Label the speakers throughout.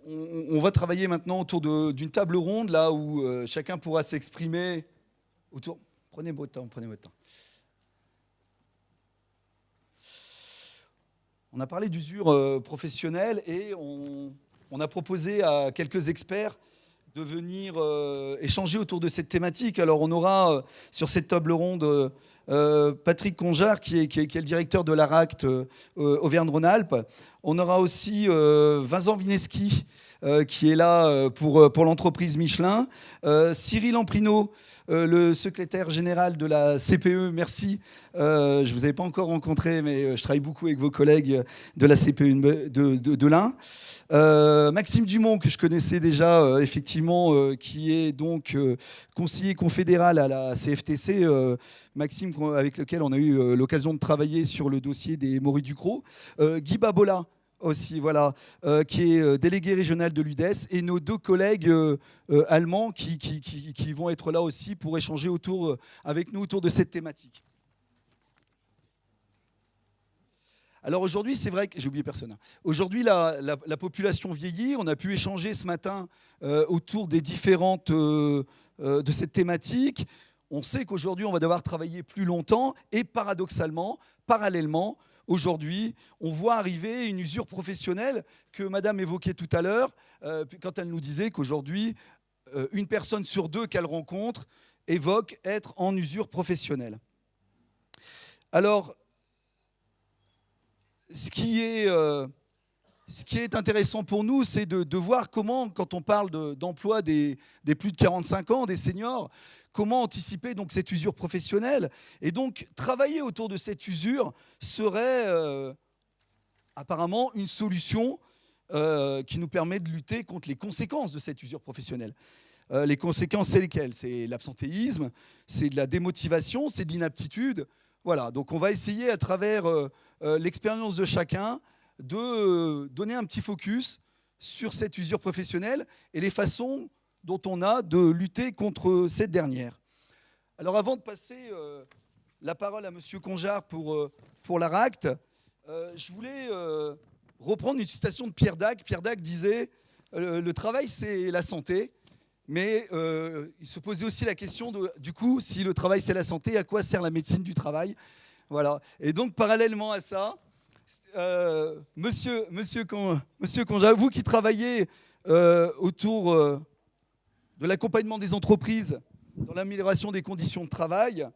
Speaker 1: on va travailler maintenant autour d'une table ronde, là où chacun pourra s'exprimer autour. Prenez votre temps, prenez votre temps. On a parlé d'usure professionnelle et on a proposé à quelques experts de venir échanger autour de cette thématique. Alors on aura sur cette table ronde Patrick Conjard qui est le directeur de l'ARACT Auvergne-Rhône-Alpes. On aura aussi Vincent Vineski qui est là pour l'entreprise Michelin. Cyril Amprino, le secrétaire général de la CPE, merci. Je ne vous avais pas encore rencontré, mais je travaille beaucoup avec vos collègues de la CPE de l'Ain. Maxime Dumont, que je connaissais déjà, effectivement, qui est donc conseiller confédéral à la CFTC. Maxime, avec lequel on a eu l'occasion de travailler sur le dossier des morues du Crau. Guy Babola, aussi, voilà, qui est délégué régional de l'UDES, et nos deux collègues allemands qui vont être là aussi pour échanger avec nous autour de cette thématique. Alors aujourd'hui, c'est vrai que j'ai oublié personne. Aujourd'hui, la population vieillit. On a pu échanger ce matin autour des différentes de cette thématique. On sait qu'aujourd'hui, on va devoir travailler plus longtemps et paradoxalement, parallèlement, aujourd'hui, on voit arriver une usure professionnelle que Madame évoquait tout à l'heure quand elle nous disait qu'aujourd'hui, une personne sur deux qu'elle rencontre évoque être en usure professionnelle. Alors, ce qui est intéressant pour nous, c'est de voir comment, quand on parle d'emploi des plus de 45 ans, des seniors, comment anticiper donc cette usure professionnelle. Et donc, travailler autour de cette usure serait apparemment une solution qui nous permet de lutter contre les conséquences de cette usure professionnelle. Les conséquences, c'est lesquelles? C'est l'absentéisme, c'est de la démotivation, c'est de l'inaptitude. Voilà, donc on va essayer à travers l'expérience de chacun de donner un petit focus sur cette usure professionnelle et les façons dont on a de lutter contre cette dernière. Alors avant de passer la parole à M. Conjard pour l'ARACT, je voulais reprendre une citation de Pierre Dac. Pierre Dac disait « Le travail, c'est la santé ». Mais il se posait aussi la question du coup, si le travail c'est la santé, à quoi sert la médecine du travail? Voilà. Et donc parallèlement à ça, Monsieur Conjard, vous qui travaillez autour de l'accompagnement des entreprises dans l'amélioration des conditions de travail,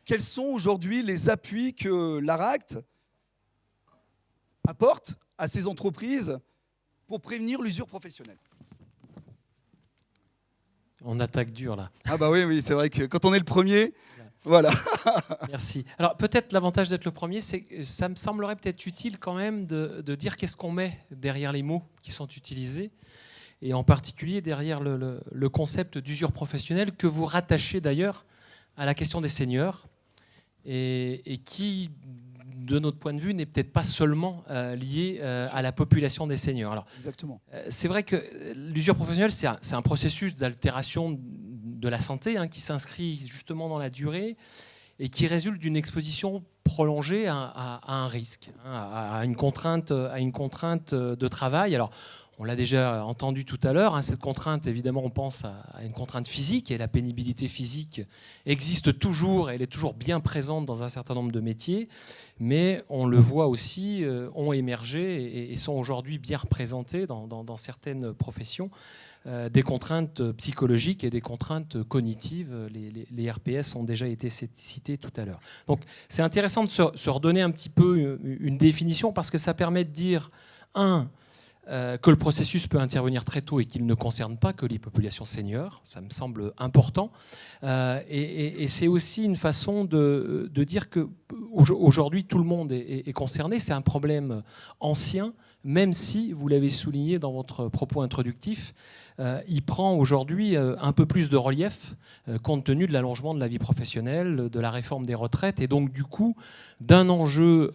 Speaker 1: quels sont aujourd'hui les appuis que l'ARACT apporte à ces entreprises pour prévenir l'usure professionnelle?
Speaker 2: On attaque dur là.
Speaker 1: Ah bah oui, c'est vrai que quand on est le premier, voilà.
Speaker 2: Merci. Alors peut-être l'avantage d'être le premier, c'est que ça me semblerait peut-être utile quand même de dire qu'est-ce qu'on met derrière les mots qui sont utilisés, et en particulier derrière le concept d'usure professionnelle que vous rattachez d'ailleurs à la question des seniors et qui, de notre point de vue, n'est peut-être pas seulement lié à la population des seniors. Alors,
Speaker 1: exactement.
Speaker 2: C'est vrai que l'usure professionnelle, c'est un processus d'altération de la santé qui s'inscrit justement dans la durée et qui résulte d'une exposition prolongée à un risque, à une contrainte de travail. Alors, on l'a déjà entendu tout à l'heure, cette contrainte, évidemment, on pense à une contrainte physique, et la pénibilité physique existe toujours, et elle est toujours bien présente dans un certain nombre de métiers, mais on le voit aussi, ont émergé et sont aujourd'hui bien représentés dans certaines professions, des contraintes psychologiques et des contraintes cognitives. Les RPS ont déjà été cités tout à l'heure. Donc c'est intéressant de se redonner un petit peu une définition, parce que ça permet de dire, que le processus peut intervenir très tôt et qu'il ne concerne pas que les populations seniors. Ça me semble important. Et c'est aussi une façon de dire qu'aujourd'hui, tout le monde est concerné. C'est un problème ancien, même si, vous l'avez souligné dans votre propos introductif, il prend aujourd'hui un peu plus de relief compte tenu de l'allongement de la vie professionnelle, de la réforme des retraites, et donc du coup d'un enjeu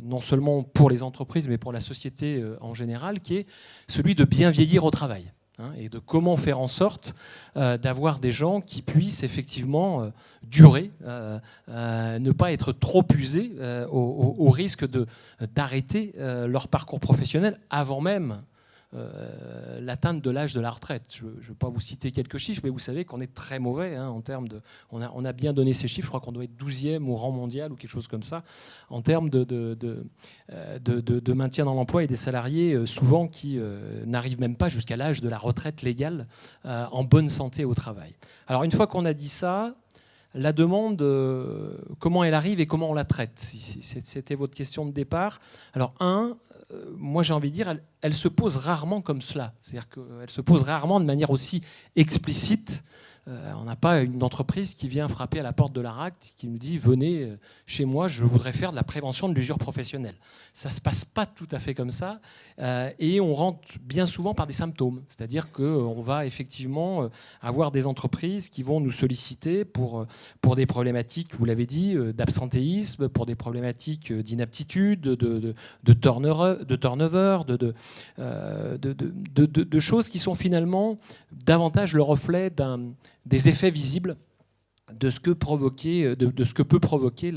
Speaker 2: non seulement pour les entreprises mais pour la société en général, qui est celui de bien vieillir au travail, et de comment faire en sorte d'avoir des gens qui puissent effectivement durer, ne pas être trop usés au risque d'arrêter leur parcours professionnel avant même l'atteinte de l'âge de la retraite. Je ne vais pas vous citer quelques chiffres, mais vous savez qu'on est très mauvais hein, en termes de... On a bien donné ces chiffres, je crois qu'on doit être 12e au rang mondial ou quelque chose comme ça, en termes de maintien dans l'emploi et des salariés souvent qui n'arrivent même pas jusqu'à l'âge de la retraite légale en bonne santé au travail. Alors une fois qu'on a dit ça, la demande, comment elle arrive et comment on la traite? C'était votre question de départ. Alors moi j'ai envie de dire, elle se pose rarement comme cela. C'est-à-dire qu'elle se pose rarement de manière aussi explicite. On n'a pas une entreprise qui vient frapper à la porte de l'ARAC, qui nous dit « Venez chez moi, je voudrais faire de la prévention de l'usure professionnelle ». Ça ne se passe pas tout à fait comme ça. Et on rentre bien souvent par des symptômes. C'est-à-dire qu'on va effectivement avoir des entreprises qui vont nous solliciter pour des problématiques, vous l'avez dit, d'absentéisme, pour des problématiques d'inaptitude, de turnover, de choses qui sont finalement davantage le reflet des effets visibles de ce que peut provoquer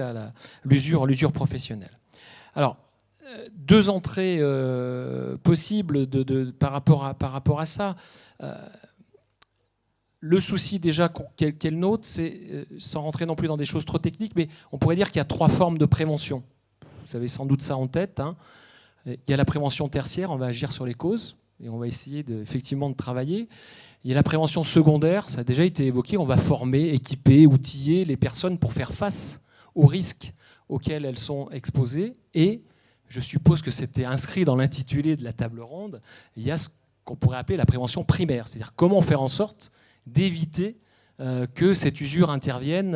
Speaker 2: l'usure professionnelle. Alors, deux entrées possibles par rapport à ça. Le souci déjà qu'elle note, c'est, sans rentrer non plus dans des choses trop techniques, mais on pourrait dire qu'il y a 3 formes de prévention. Vous avez sans doute ça en tête. Hein. Il y a la prévention tertiaire, on va agir sur les causes et on va essayer effectivement de travailler. Il y a la prévention secondaire, ça a déjà été évoqué, on va former, équiper, outiller les personnes pour faire face aux risques auxquels elles sont exposées. Et je suppose que c'était inscrit dans l'intitulé de la table ronde, il y a ce qu'on pourrait appeler la prévention primaire, c'est-à-dire comment faire en sorte d'éviter que cette usure intervienne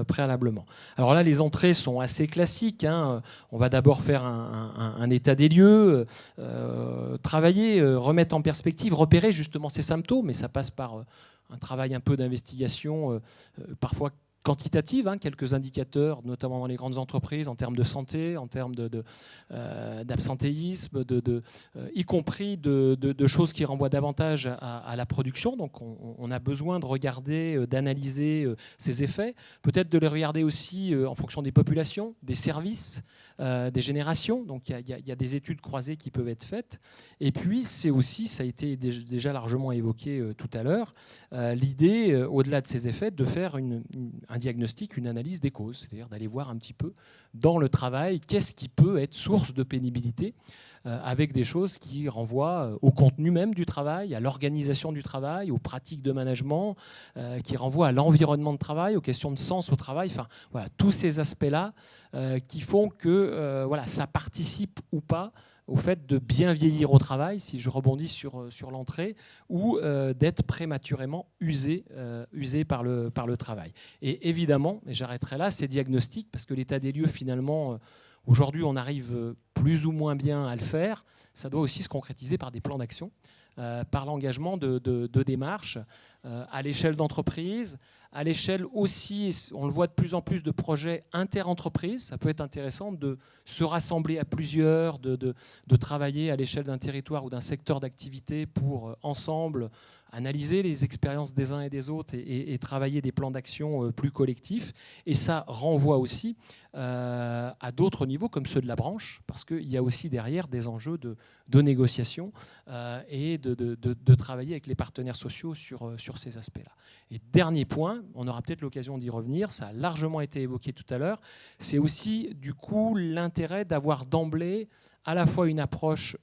Speaker 2: préalablement. Alors là, les entrées sont assez classiques. Hein. On va d'abord faire un état des lieux, travailler, remettre en perspective, repérer justement ces symptômes. Et ça passe par un travail un peu d'investigation, parfois quantitative, hein, quelques indicateurs, notamment dans les grandes entreprises, en termes de santé, en termes d'absentéisme, y compris de choses qui renvoient davantage à la production. Donc on a besoin de regarder, d'analyser ces effets, peut-être de les regarder aussi en fonction des populations, des services, des générations. Donc il y a des études croisées qui peuvent être faites. Et puis c'est aussi, ça a été déjà largement évoqué tout à l'heure, l'idée, au-delà de ces effets, de faire un diagnostic, une analyse des causes, c'est-à-dire d'aller voir un petit peu dans le travail qu'est-ce qui peut être source de pénibilité, avec des choses qui renvoient au contenu même du travail, à l'organisation du travail, aux pratiques de management, qui renvoient à l'environnement de travail, aux questions de sens au travail, enfin voilà, tous ces aspects-là qui font que ça participe ou pas au fait de bien vieillir au travail, si je rebondis sur l'entrée, ou d'être prématurément usé par le travail. Et évidemment, et j'arrêterai là, ces diagnostics, parce que l'état des lieux, finalement, aujourd'hui, on arrive plus ou moins bien à le faire, ça doit aussi se concrétiser par des plans d'action, par l'engagement de démarches à l'échelle d'entreprise, à l'échelle aussi, on le voit de plus en plus, de projets inter-entreprises. Ça peut être intéressant de se rassembler à plusieurs, de travailler à l'échelle d'un territoire ou d'un secteur d'activité pour ensemble analyser les expériences des uns et des autres et travailler des plans d'action plus collectifs. Et ça renvoie aussi à d'autres niveaux comme ceux de la branche, parce qu'il y a aussi derrière des enjeux de négociation et de travailler avec les partenaires sociaux sur ces aspects-là. Et dernier point, on aura peut-être l'occasion d'y revenir, ça a largement été évoqué tout à l'heure, c'est aussi du coup l'intérêt d'avoir d'emblée à la fois une approche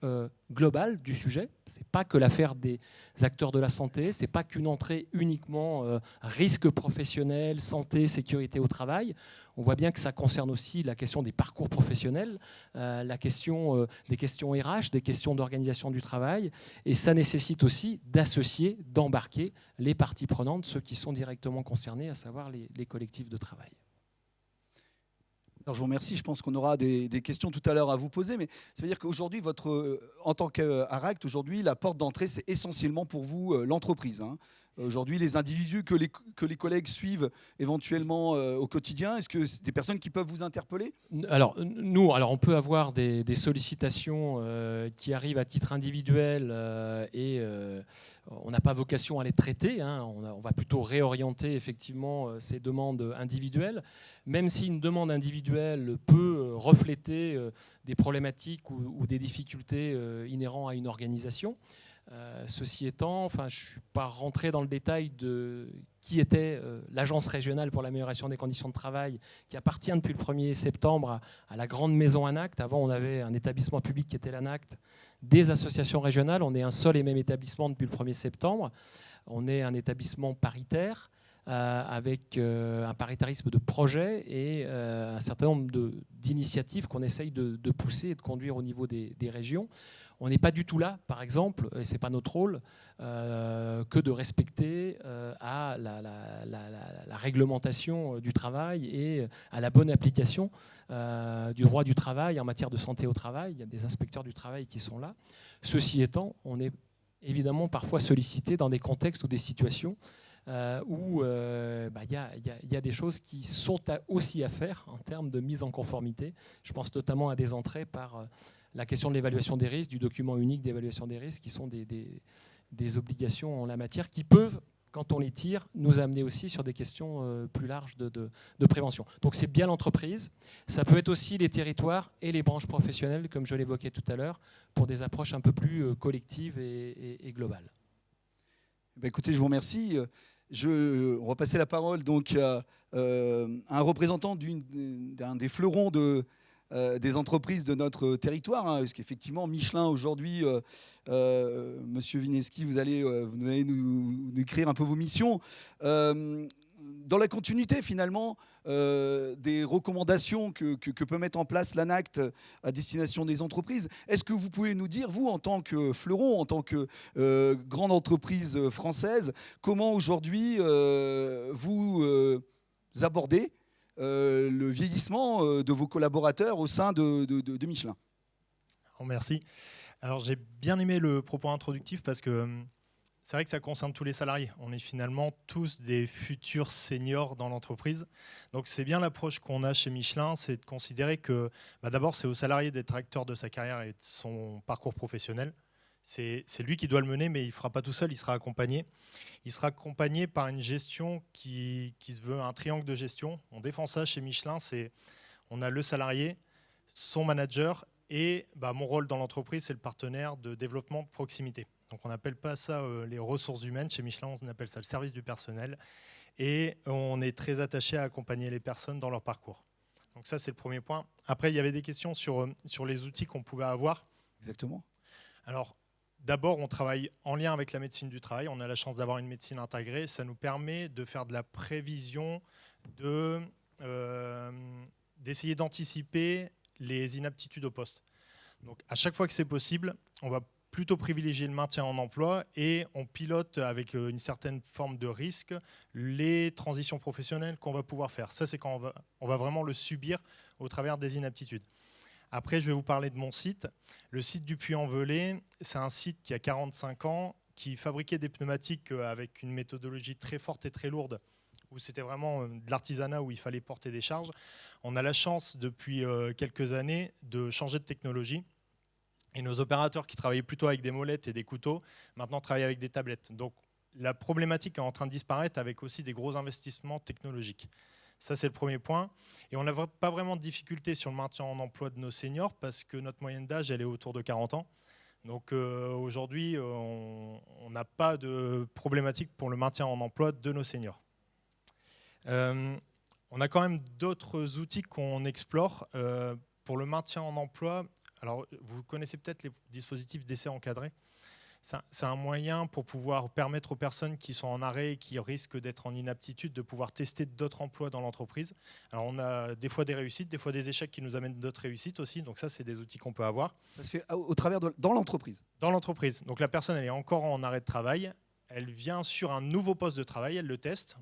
Speaker 2: globale du sujet. Ce n'est pas que l'affaire des acteurs de la santé, ce n'est pas qu'une entrée uniquement risque professionnel, santé, sécurité au travail. On voit bien que ça concerne aussi la question des parcours professionnels, la question des questions RH, des questions d'organisation du travail. Et ça nécessite aussi d'associer, d'embarquer les parties prenantes, ceux qui sont directement concernés, à savoir les collectifs de travail.
Speaker 1: Alors je vous remercie, je pense qu'on aura des questions tout à l'heure à vous poser, mais ça veut dire qu'aujourd'hui, en tant qu'ARACT, aujourd'hui, la porte d'entrée, c'est essentiellement pour vous l'entreprise. Hein. aujourd'hui, les individus que les collègues suivent éventuellement au quotidien, est-ce que c'est des personnes qui peuvent vous interpeller?
Speaker 2: Alors, on peut avoir des sollicitations qui arrivent à titre individuel et on n'a pas vocation à les traiter. Hein. On va plutôt réorienter effectivement ces demandes individuelles, même si une demande individuelle peut refléter des problématiques ou des difficultés inhérentes à une organisation. Ceci étant, je ne suis pas rentré dans le détail de qui était l'Agence régionale pour l'amélioration des conditions de travail, qui appartient depuis le 1er septembre à la grande maison ANACT. Avant, on avait un établissement public qui était l'ANACT, des associations régionales. On est un seul et même établissement depuis le 1er septembre. On est un établissement paritaire avec un paritarisme de projet et un certain nombre d'initiatives qu'on essaye de pousser et de conduire au niveau des régions. On n'est pas du tout là, par exemple, et ce n'est pas notre rôle, que de respecter à la réglementation du travail et à la bonne application du droit du travail en matière de santé au travail. Il y a des inspecteurs du travail qui sont là. Ceci étant, on est évidemment parfois sollicité dans des contextes ou des situations où il y a des choses qui sont aussi à faire en termes de mise en conformité. Je pense notamment à des entrées par la question de l'évaluation des risques, du document unique d'évaluation des risques, qui sont des obligations en la matière qui peuvent, quand on les tire, nous amener aussi sur des questions plus larges de prévention. Donc c'est bien l'entreprise, ça peut être aussi les territoires et les branches professionnelles, comme je l'évoquais tout à l'heure, pour des approches un peu plus collectives et globales.
Speaker 1: Écoutez, je vous remercie. On va passer la parole donc à un représentant d'un des fleurons des entreprises de notre territoire, hein, parce qu'effectivement, Michelin, aujourd'hui, Monsieur Vineski, vous allez nous décrire un peu vos missions. Dans la continuité, finalement, des recommandations que peut mettre en place l'ANACT à destination des entreprises, est-ce que vous pouvez nous dire, vous, en tant que fleuron, en tant que grande entreprise française, comment aujourd'hui vous abordez le vieillissement de vos collaborateurs au sein de Michelin?
Speaker 3: Merci. Alors j'ai bien aimé le propos introductif parce que c'est vrai que ça concerne tous les salariés. On est finalement tous des futurs seniors dans l'entreprise. Donc c'est bien l'approche qu'on a chez Michelin, c'est de considérer que d'abord c'est au salarié d'être acteur de sa carrière et de son parcours professionnel. C'est lui qui doit le mener, mais il ne fera pas tout seul, il sera accompagné. Il sera accompagné par une gestion qui se veut un triangle de gestion. On défend ça chez Michelin, on a le salarié, son manager et mon rôle dans l'entreprise, c'est le partenaire de développement de proximité. Donc on n'appelle pas ça les ressources humaines. Chez Michelin, on appelle ça le service du personnel. Et on est très attaché à accompagner les personnes dans leur parcours. Donc ça, c'est le premier point. Après, il y avait des questions sur les outils qu'on pouvait avoir.
Speaker 1: Exactement.
Speaker 3: Alors, d'abord, on travaille en lien avec la médecine du travail. On a la chance d'avoir une médecine intégrée. Ça nous permet de faire de la prévision, d'essayer d'anticiper les inaptitudes au poste. Donc, à chaque fois que c'est possible, on va plutôt privilégier le maintien en emploi et on pilote avec une certaine forme de risque les transitions professionnelles qu'on va pouvoir faire. Ça, c'est quand on va vraiment le subir au travers des inaptitudes. Après, je vais vous parler de mon site. Le site du Puy-en-Velay, c'est un site qui a 45 ans, qui fabriquait des pneumatiques avec une méthodologie très forte et très lourde, où c'était vraiment de l'artisanat, où il fallait porter des charges. On a la chance, depuis quelques années, de changer de technologie. Et nos opérateurs qui travaillaient plutôt avec des molettes et des couteaux, maintenant travaillent avec des tablettes. Donc la problématique est en train de disparaître avec aussi des gros investissements technologiques. Ça, c'est le premier point. Et on n'a pas vraiment de difficulté sur le maintien en emploi de nos seniors parce que notre moyenne d'âge, elle est autour de 40 ans. Donc aujourd'hui, on n'a pas de problématique pour le maintien en emploi de nos seniors. On a quand même d'autres outils qu'on explore pour le maintien en emploi. Alors, vous connaissez peut-être les dispositifs d'essai encadré. C'est un moyen pour pouvoir permettre aux personnes qui sont en arrêt et qui risquent d'être en inaptitude de pouvoir tester d'autres emplois dans l'entreprise. Alors, on a des fois des réussites, des fois des échecs qui nous amènent d'autres réussites aussi. Donc ça, c'est des outils qu'on peut avoir.
Speaker 1: Ça se fait au travers dans l'entreprise? Dans
Speaker 3: l'entreprise. Donc la personne, elle est encore en arrêt de travail. Elle vient sur un nouveau poste de travail, elle le teste.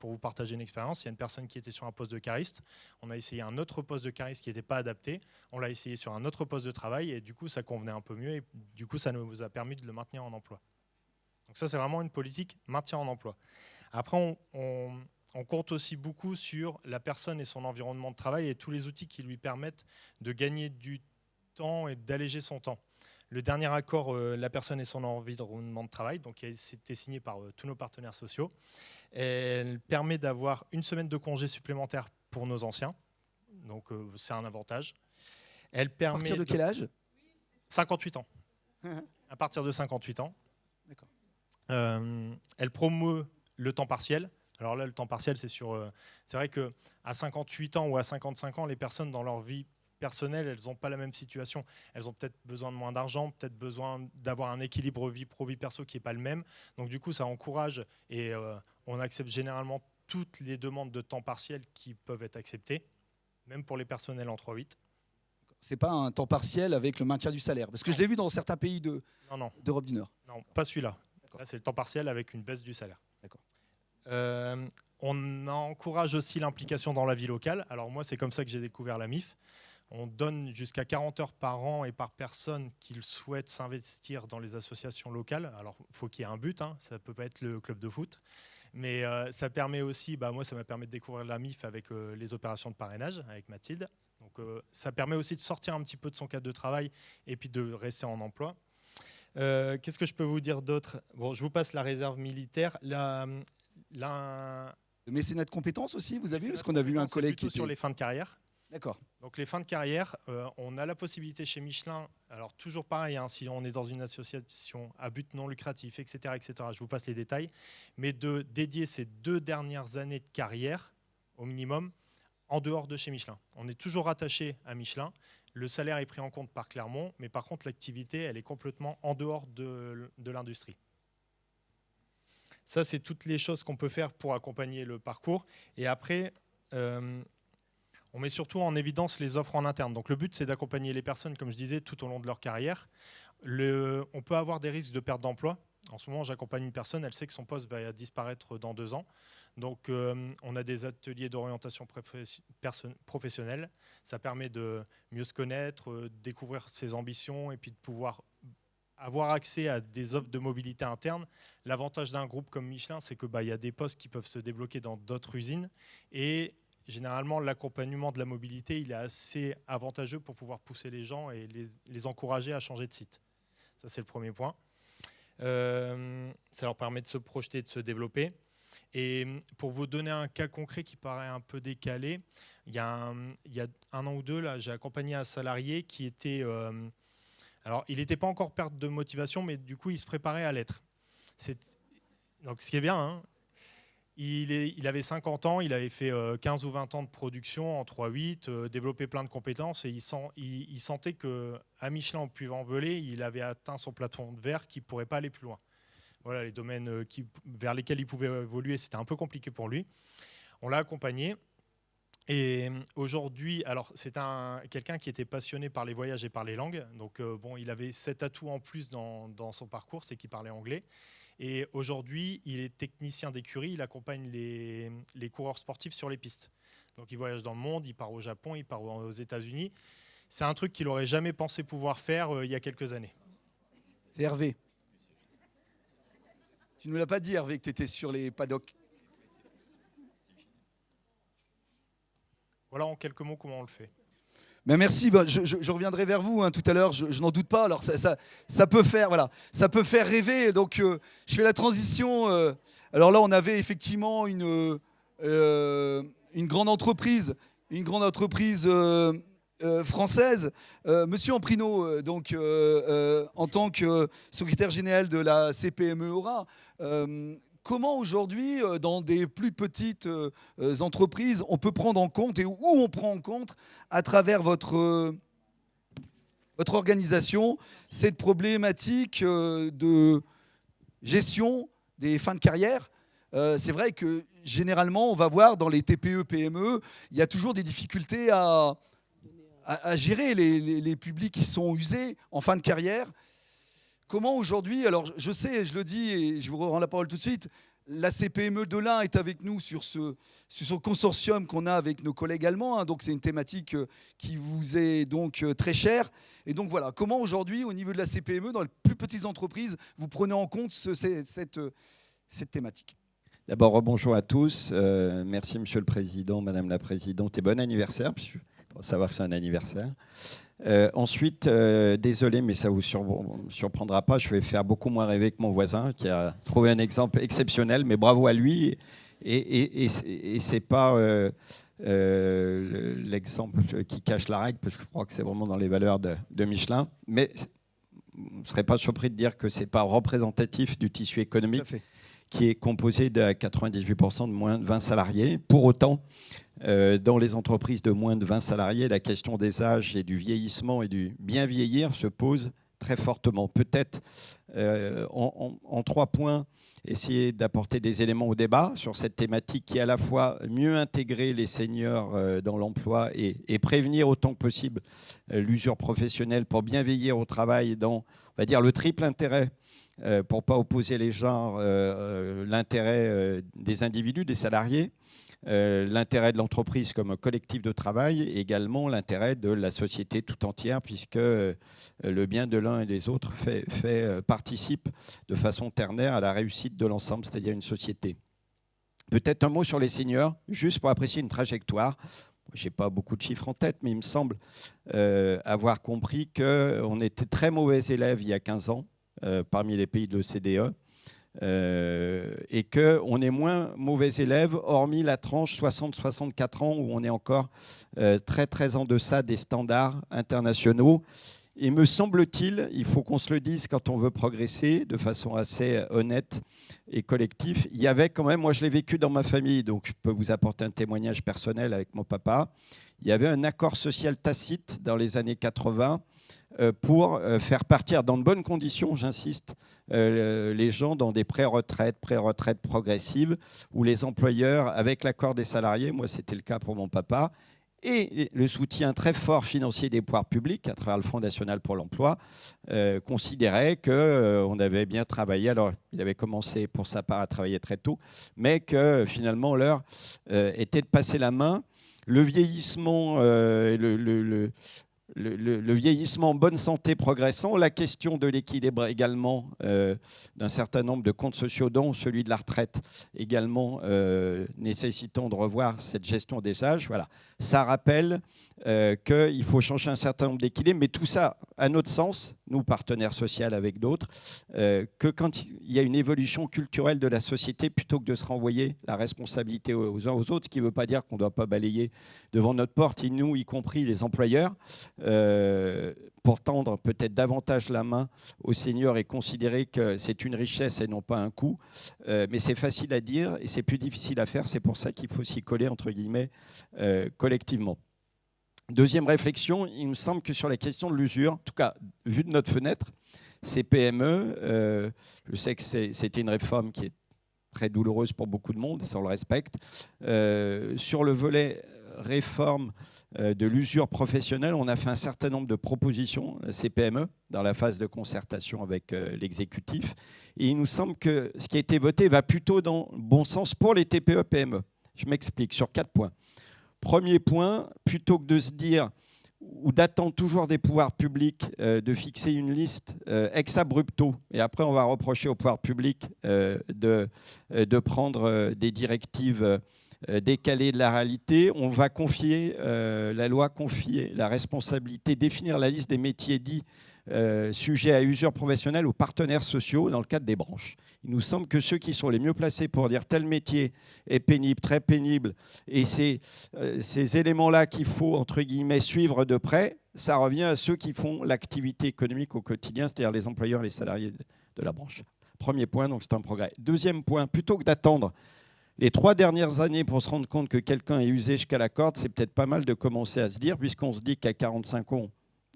Speaker 3: Pour vous partager une expérience, il y a une personne qui était sur un poste de cariste. On a essayé un autre poste de cariste qui n'était pas adapté. On l'a essayé sur un autre poste de travail et du coup, ça convenait un peu mieux. Et du coup, ça nous a permis de le maintenir en emploi. Donc ça, c'est vraiment une politique maintien en emploi. Après, on compte aussi beaucoup sur la personne et son environnement de travail et tous les outils qui lui permettent de gagner du temps et d'alléger son temps. Le dernier accord, la personne et son environnement de travail, donc c'était signé par tous nos partenaires sociaux, elle permet d'avoir 1 semaine de congé supplémentaire pour nos anciens. Donc c'est un avantage. Elle permet
Speaker 1: À partir de quel âge?
Speaker 3: 58 ans. À partir de 58 ans.
Speaker 1: D'accord.
Speaker 3: Elle promeut le temps partiel. Alors là, le temps partiel, c'est vrai qu'à 58 ans ou à 55 ans, les personnes dans leur vie personnelle, elles n'ont pas la même situation. Elles ont peut-être besoin de moins d'argent, peut-être besoin d'avoir un équilibre vie pro-vie perso qui n'est pas le même. Donc du coup, ça encourage et on accepte généralement toutes les demandes de temps partiel qui peuvent être acceptées, même pour les personnels en 3-8.
Speaker 1: C'est pas un temps partiel avec le maintien du salaire? Parce que je l'ai vu dans certains pays d'Europe du Nord.
Speaker 3: Non, pas celui-là. Là, c'est le temps partiel avec une baisse du salaire.
Speaker 1: D'accord.
Speaker 3: On encourage aussi l'implication dans la vie locale. Alors moi, c'est comme ça que j'ai découvert la MIF. On donne jusqu'à 40 heures par an et par personne qui souhaite s'investir dans les associations locales. Alors, il faut qu'il y ait un but, hein. Ça ne peut pas être le club de foot. Mais ça permet aussi, moi, ça m'a permis de découvrir la MIF avec les opérations de parrainage, avec Mathilde. Donc, ça permet aussi de sortir un petit peu de son cadre de travail et puis de rester en emploi. Qu'est-ce que je peux vous dire d'autre? Bon, je vous passe la réserve militaire. Le
Speaker 1: mécénat de compétences aussi, vous avez vu? Parce qu'on a vu un collègue qui était
Speaker 3: sur les fins de carrière.
Speaker 1: D'accord.
Speaker 3: Donc les fins de carrière, on a la possibilité chez Michelin, alors toujours pareil, hein, si on est dans une association à but non lucratif, etc., je vous passe les détails, mais de dédier ces 2 dernières années de carrière, au minimum, en dehors de chez Michelin. On est toujours rattaché à Michelin, le salaire est pris en compte par Clermont, mais par contre l'activité, elle est complètement en dehors de l'industrie. Ça, c'est toutes les choses qu'on peut faire pour accompagner le parcours. Et après, on met surtout en évidence les offres en interne. Donc le but, c'est d'accompagner les personnes, comme je disais, tout au long de leur carrière. On peut avoir des risques de perte d'emploi. En ce moment, j'accompagne une personne, elle sait que son poste va disparaître dans 2 ans. Donc on a des ateliers d'orientation professionnelle. Ça permet de mieux se connaître, découvrir ses ambitions et puis de pouvoir avoir accès à des offres de mobilité interne. L'avantage d'un groupe comme Michelin, c'est qu'il y a des postes qui peuvent se débloquer dans d'autres usines. Et généralement, l'accompagnement de la mobilité, il est assez avantageux pour pouvoir pousser les gens et les encourager à changer de site. Ça, c'est le premier point. Ça leur permet de se projeter, de se développer. Et pour vous donner un cas concret qui paraît un peu décalé, il y a 1 an ou 2, là, j'ai accompagné un salarié qui était... alors, il n'était pas encore perte de motivation, mais du coup, il se préparait à l'être. Donc, ce qui est bien, hein, il avait 50 ans, il avait fait 15 ou 20 ans de production en 3-8, développé plein de compétences, et il sentait qu'à Michelin, au Puy-en-Velay, il avait atteint son plafond de verre, qu'il ne pourrait pas aller plus loin. Voilà, les domaines vers lesquels il pouvait évoluer, c'était un peu compliqué pour lui. On l'a accompagné. Et aujourd'hui, alors c'est quelqu'un qui était passionné par les voyages et par les langues. Donc il avait 7 atouts en plus dans son parcours, c'est qu'il parlait anglais. Et aujourd'hui, il est technicien d'écurie, il accompagne les coureurs sportifs sur les pistes. Donc il voyage dans le monde, il part au Japon, il part aux États-Unis. C'est un truc qu'il n'aurait jamais pensé pouvoir faire il y a quelques années.
Speaker 1: C'est Hervé. Tu ne nous l'as pas dit, Hervé, que tu étais sur les paddocks.
Speaker 3: Voilà en quelques mots comment on le fait.
Speaker 1: Mais merci, je reviendrai vers vous tout à l'heure, je n'en doute pas. Alors ça peut faire, ça peut faire rêver. Donc je fais la transition. Alors là, on avait effectivement une grande entreprise, française. Monsieur Amprino, en tant que secrétaire général de la CPME Aura, comment aujourd'hui, dans des plus petites entreprises, on peut prendre en compte et où on prend en compte, à travers votre organisation, cette problématique de gestion des fins de carrière? C'est vrai que généralement, on va voir dans les TPE, PME, il y a toujours des difficultés à gérer les publics qui sont usés en fin de carrière. Comment aujourd'hui, alors je sais, je le dis et je vous rends la parole tout de suite, La CPME de l'Ain est avec nous sur ce consortium qu'on a avec nos collègues allemands. Hein. Donc c'est une thématique qui vous est donc très chère. Et donc voilà, comment aujourd'hui, au niveau de la CPME, dans les plus petites entreprises, vous prenez en compte cette thématique?
Speaker 4: D'abord, bonjour à tous. Merci, Monsieur le Président, Madame la Présidente, et bon anniversaire. Il faut savoir que c'est un anniversaire. Ensuite, désolé, mais ça ne vous surprendra pas, je vais faire beaucoup moins rêver que mon voisin qui a trouvé un exemple exceptionnel, mais bravo à lui. Et ce n'est pas l'exemple qui cache la règle, parce que je crois que c'est vraiment dans les valeurs de Michelin. Mais vous ne serez pas surpris de dire que ce n'est pas représentatif du tissu économique qui est composé de 98% de moins de 20 salariés. Pour autant, dans les entreprises de moins de 20 salariés, la question des âges et du vieillissement et du bien vieillir se pose très fortement. Peut-être en 3 points, essayer d'apporter des éléments au débat sur cette thématique qui est à la fois mieux intégrer les seniors dans l'emploi et prévenir autant que possible l'usure professionnelle pour bien vieillir au travail dans, on va dire, le triple intérêt pour ne pas opposer les genres, l'intérêt des individus, des salariés, l'intérêt de l'entreprise comme collectif de travail, et également l'intérêt de la société tout entière, puisque le bien de l'un et des autres participe de façon ternaire à la réussite de l'ensemble, c'est-à-dire une société. Peut-être un mot sur les seniors, juste pour apprécier une trajectoire. Je n'ai pas beaucoup de chiffres en tête, mais il me semble avoir compris qu'on était très mauvais élèves il y a 15 ans, parmi les pays de l'OCDE, et qu'on est moins mauvais élèves, hormis la tranche 60-64 ans, où on est encore très, très en deçà des standards internationaux. Et me semble-t-il, il faut qu'on se le dise quand on veut progresser de façon assez honnête et collective. Il y avait quand même, moi je l'ai vécu dans ma famille, donc je peux vous apporter un témoignage personnel avec mon papa. Il y avait un accord social tacite dans les années 80 pour faire partir dans de bonnes conditions, j'insiste, les gens dans des pré-retraites progressives, où les employeurs, avec l'accord des salariés, moi c'était le cas pour mon papa, et le soutien très fort financier des pouvoirs publics à travers le Fonds national pour l'emploi, considéraient qu'on avait bien travaillé. Alors, il avait commencé pour sa part à travailler très tôt, mais que finalement l'heure était de passer la main. Le vieillissement, le vieillissement en bonne santé progressant, la question de l'équilibre également d'un certain nombre de comptes sociaux, dont celui de la retraite également nécessitant de revoir cette gestion des âges. Voilà. Ça rappelle qu'il faut changer un certain nombre d'équilibres, mais tout ça, à notre sens, nous, partenaires sociaux avec d'autres, que quand il y a une évolution culturelle de la société, plutôt que de se renvoyer la responsabilité aux uns aux autres, ce qui ne veut pas dire qu'on ne doit pas balayer devant notre porte, nous, y compris les employeurs, pour tendre peut-être davantage la main aux seniors et considérer que c'est une richesse et non pas un coût. Mais c'est facile à dire et c'est plus difficile à faire. C'est pour ça qu'il faut s'y coller, entre guillemets, collectivement. Deuxième réflexion, il me semble que sur la question de l'usure, en tout cas, vu de notre fenêtre, ces PME, je sais que c'était une réforme qui est très douloureuse pour beaucoup de monde, et ça on le respecte. Sur le volet réforme de l'usure professionnelle, on a fait un certain nombre de propositions à ces PME dans la phase de concertation avec l'exécutif. Et il nous semble que ce qui a été voté va plutôt dans le bon sens pour les TPE-PME. Je m'explique sur 4 points. Premier point, plutôt que de se dire ou d'attendre toujours des pouvoirs publics de fixer une liste ex abrupto, et après on va reprocher aux pouvoirs publics de prendre des directives décalées de la réalité, on va confier, la loi confie la responsabilité, définir la liste des métiers dits sujets à usure professionnelle aux partenaires sociaux dans le cadre des branches. Il nous semble que ceux qui sont les mieux placés pour dire tel métier est pénible, très pénible, et ces éléments-là qu'il faut, entre guillemets, suivre de près, ça revient à ceux qui font l'activité économique au quotidien, c'est-à-dire les employeurs et les salariés de la branche. Premier point, donc c'est un progrès. Deuxième point, plutôt que d'attendre les 3 dernières années pour se rendre compte que quelqu'un est usé jusqu'à la corde, c'est peut-être pas mal de commencer à se dire, puisqu'on se dit qu'à 45 ans,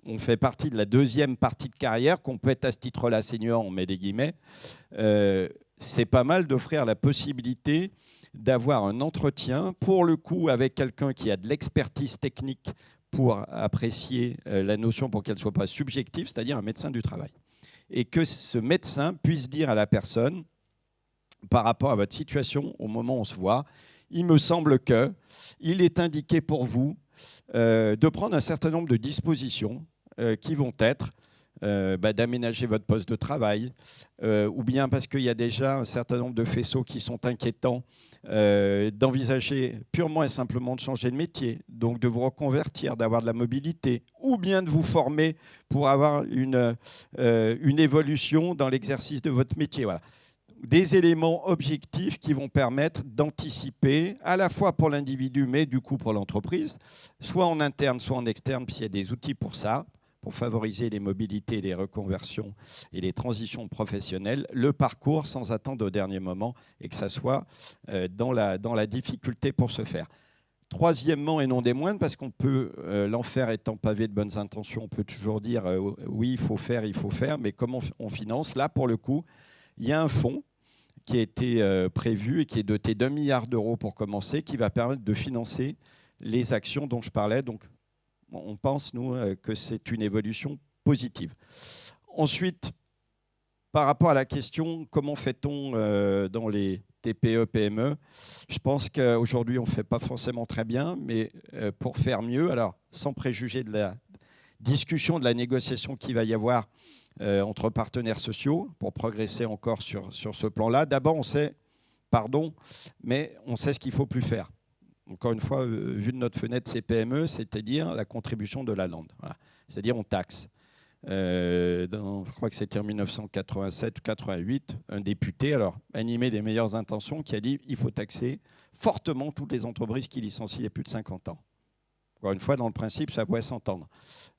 Speaker 4: on fait partie de la deuxième partie de carrière, qu'on peut être à ce titre-là senior, on met des guillemets, c'est pas mal d'offrir la possibilité d'avoir un entretien, pour le coup, avec quelqu'un qui a de l'expertise technique pour apprécier la notion pour qu'elle ne soit pas subjective, c'est-à-dire un médecin du travail. Et que ce médecin puisse dire à la personne, par rapport à votre situation au moment où on se voit, il me semble qu'il est indiqué pour vous de prendre un certain nombre de dispositions qui vont être d'aménager votre poste de travail, ou bien parce qu'il y a déjà un certain nombre de faisceaux qui sont inquiétants, d'envisager purement et simplement de changer de métier, donc de vous reconvertir, d'avoir de la mobilité, ou bien de vous former pour avoir une évolution dans l'exercice de votre métier. Voilà. Des éléments objectifs qui vont permettre d'anticiper, à la fois pour l'individu, mais du coup pour l'entreprise, soit en interne, soit en externe, puisqu'il y a des outils pour ça, pour favoriser les mobilités, les reconversions et les transitions professionnelles, le parcours sans attendre au dernier moment et que ça soit dans la difficulté pour se faire. Troisièmement, et non des moindres, parce qu'on peut, l'enfer étant pavé de bonnes intentions, on peut toujours dire oui, il faut faire, mais comment on finance? Là, pour le coup, il y a un fonds qui a été prévu et qui est doté d'1 milliard d'euros pour commencer, qui va permettre de financer les actions dont je parlais. Donc, on pense, nous, que c'est une évolution positive. Ensuite, par rapport à la question, comment fait-on dans les TPE, PME, je pense qu'aujourd'hui, on ne fait pas forcément très bien, mais pour faire mieux, alors sans préjuger de la discussion, de la négociation qu'il va y avoir entre partenaires sociaux pour progresser encore sur ce plan-là, d'abord, on sait, mais on sait ce qu'il ne faut plus faire. Encore une fois, vu de notre fenêtre CPME, c'est-à-dire la contribution de la lande. Voilà. C'est-à-dire on taxe. Je crois que c'était en 1987 ou 88, un député, alors animé des meilleures intentions, qui a dit qu'il faut taxer fortement toutes les entreprises qui licencient les plus de 50 ans. Encore une fois, dans le principe, ça pourrait s'entendre.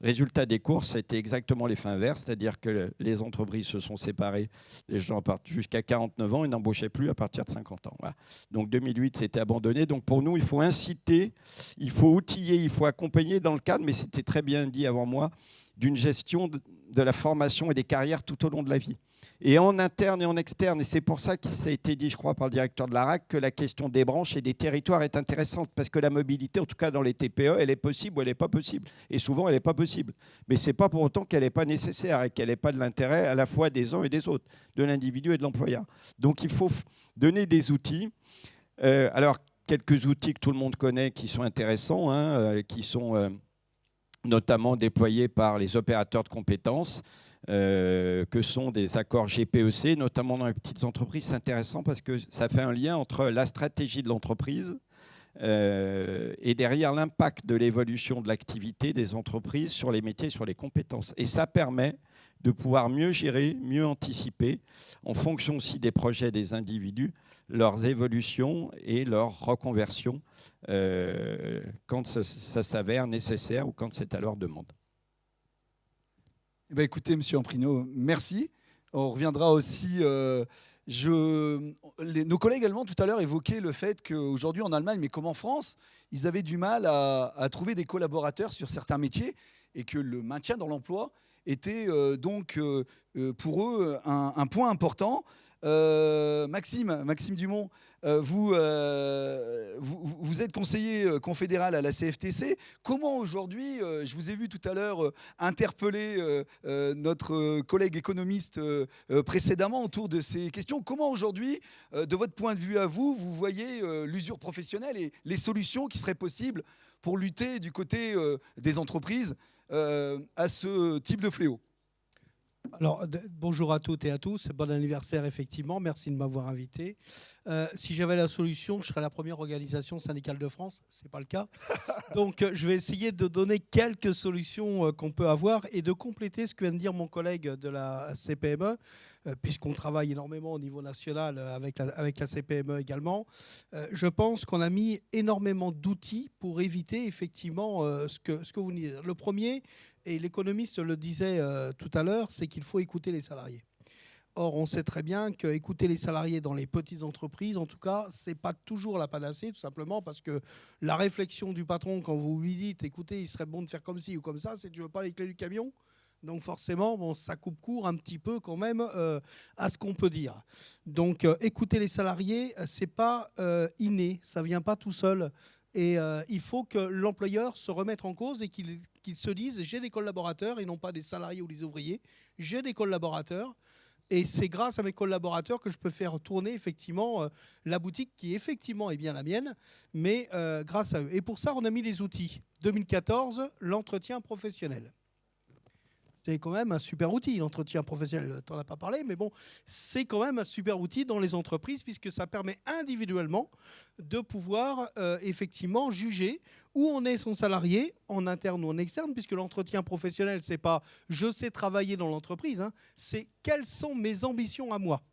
Speaker 4: Résultat des courses, c'était exactement l'effet inverse, c'est-à-dire que les entreprises se sont séparées, les gens partent jusqu'à 49 ans et n'embauchaient plus à partir de 50 ans. Voilà. Donc 2008, c'était abandonné. Donc pour nous, il faut inciter, il faut outiller, il faut accompagner dans le cadre, mais c'était très bien dit avant moi, d'une gestion de la formation et des carrières tout au long de la vie. Et en interne et en externe, et c'est pour ça que ça a été dit, je crois, par le directeur de l'ARAC, que la question des branches et des territoires est intéressante, parce que la mobilité, en tout cas dans les TPE, elle est possible ou elle n'est pas possible. Et souvent, elle n'est pas possible. Mais ce n'est pas pour autant qu'elle n'est pas nécessaire et qu'elle n'est pas de l'intérêt à la fois des uns et des autres, de l'individu et de l'employeur. Donc il faut donner des outils. Alors, quelques outils que tout le monde connaît qui sont intéressants, qui sont notamment déployés par les opérateurs de compétences, que sont des accords GPEC, notamment dans les petites entreprises. C'est intéressant parce que ça fait un lien entre la stratégie de l'entreprise et derrière l'impact de l'évolution de l'activité des entreprises sur les métiers, sur les compétences. Et ça permet de pouvoir mieux gérer, mieux anticiper, en fonction aussi des projets des individus, leurs évolutions et leurs reconversions quand ça s'avère nécessaire ou quand c'est à leur demande.
Speaker 1: Eh bien, écoutez, M. Amprino, merci. On reviendra aussi. Nos collègues allemands tout à l'heure évoquaient le fait qu'aujourd'hui en Allemagne, mais comme en France, ils avaient du mal à trouver des collaborateurs sur certains métiers et que le maintien dans l'emploi était donc pour eux un point important. Maxime Dumont, vous êtes conseiller confédéral à la CFTC. Comment aujourd'hui, je vous ai vu tout à l'heure interpeller notre collègue économiste précédemment autour de ces questions, comment aujourd'hui, de votre point de vue à vous, vous voyez l'usure professionnelle et les solutions qui seraient possibles pour lutter du côté des entreprises à ce type de fléau?
Speaker 5: Alors, bonjour à toutes et à tous. Bon anniversaire, effectivement. Merci de m'avoir invité. Si j'avais la solution, je serais la première organisation syndicale de France. Ce n'est pas le cas. Donc, je vais essayer de donner quelques solutions qu'on peut avoir et de compléter ce que vient de dire mon collègue de la CPME, puisqu'on travaille énormément au niveau national avec la CPME également. Je pense qu'on a mis énormément d'outils pour éviter effectivement ce que vous dites. Le premier, et l'économiste le disait tout à l'heure, c'est qu'il faut écouter les salariés. Or, on sait très bien qu'écouter les salariés dans les petites entreprises, en tout cas, ce n'est pas toujours la panacée, tout simplement parce que la réflexion du patron, quand vous lui dites « écoutez, il serait bon de faire comme ci ou comme ça », c'est « tu veux pas les clés du camion ?» Donc forcément, bon, ça coupe court un petit peu quand même à ce qu'on peut dire. Donc, écouter les salariés, ce n'est pas inné, ça ne vient pas tout seul. Et il faut que l'employeur se remette en cause et qu'il se dise « j'ai des collaborateurs » et non pas des salariés ou des ouvriers. J'ai des collaborateurs. Et c'est grâce à mes collaborateurs que je peux faire tourner effectivement la boutique qui effectivement est bien la mienne, mais grâce à eux. Et pour ça, on a mis les outils. 2014, l'entretien professionnel. C'est quand même un super outil, l'entretien professionnel. Tu n'en as pas parlé, mais bon, c'est quand même un super outil dans les entreprises puisque ça permet individuellement de pouvoir effectivement juger où on est son salarié, en interne ou en externe, puisque l'entretien professionnel, c'est pas « je sais travailler dans l'entreprise hein, », c'est « quelles sont mes ambitions à moi ?»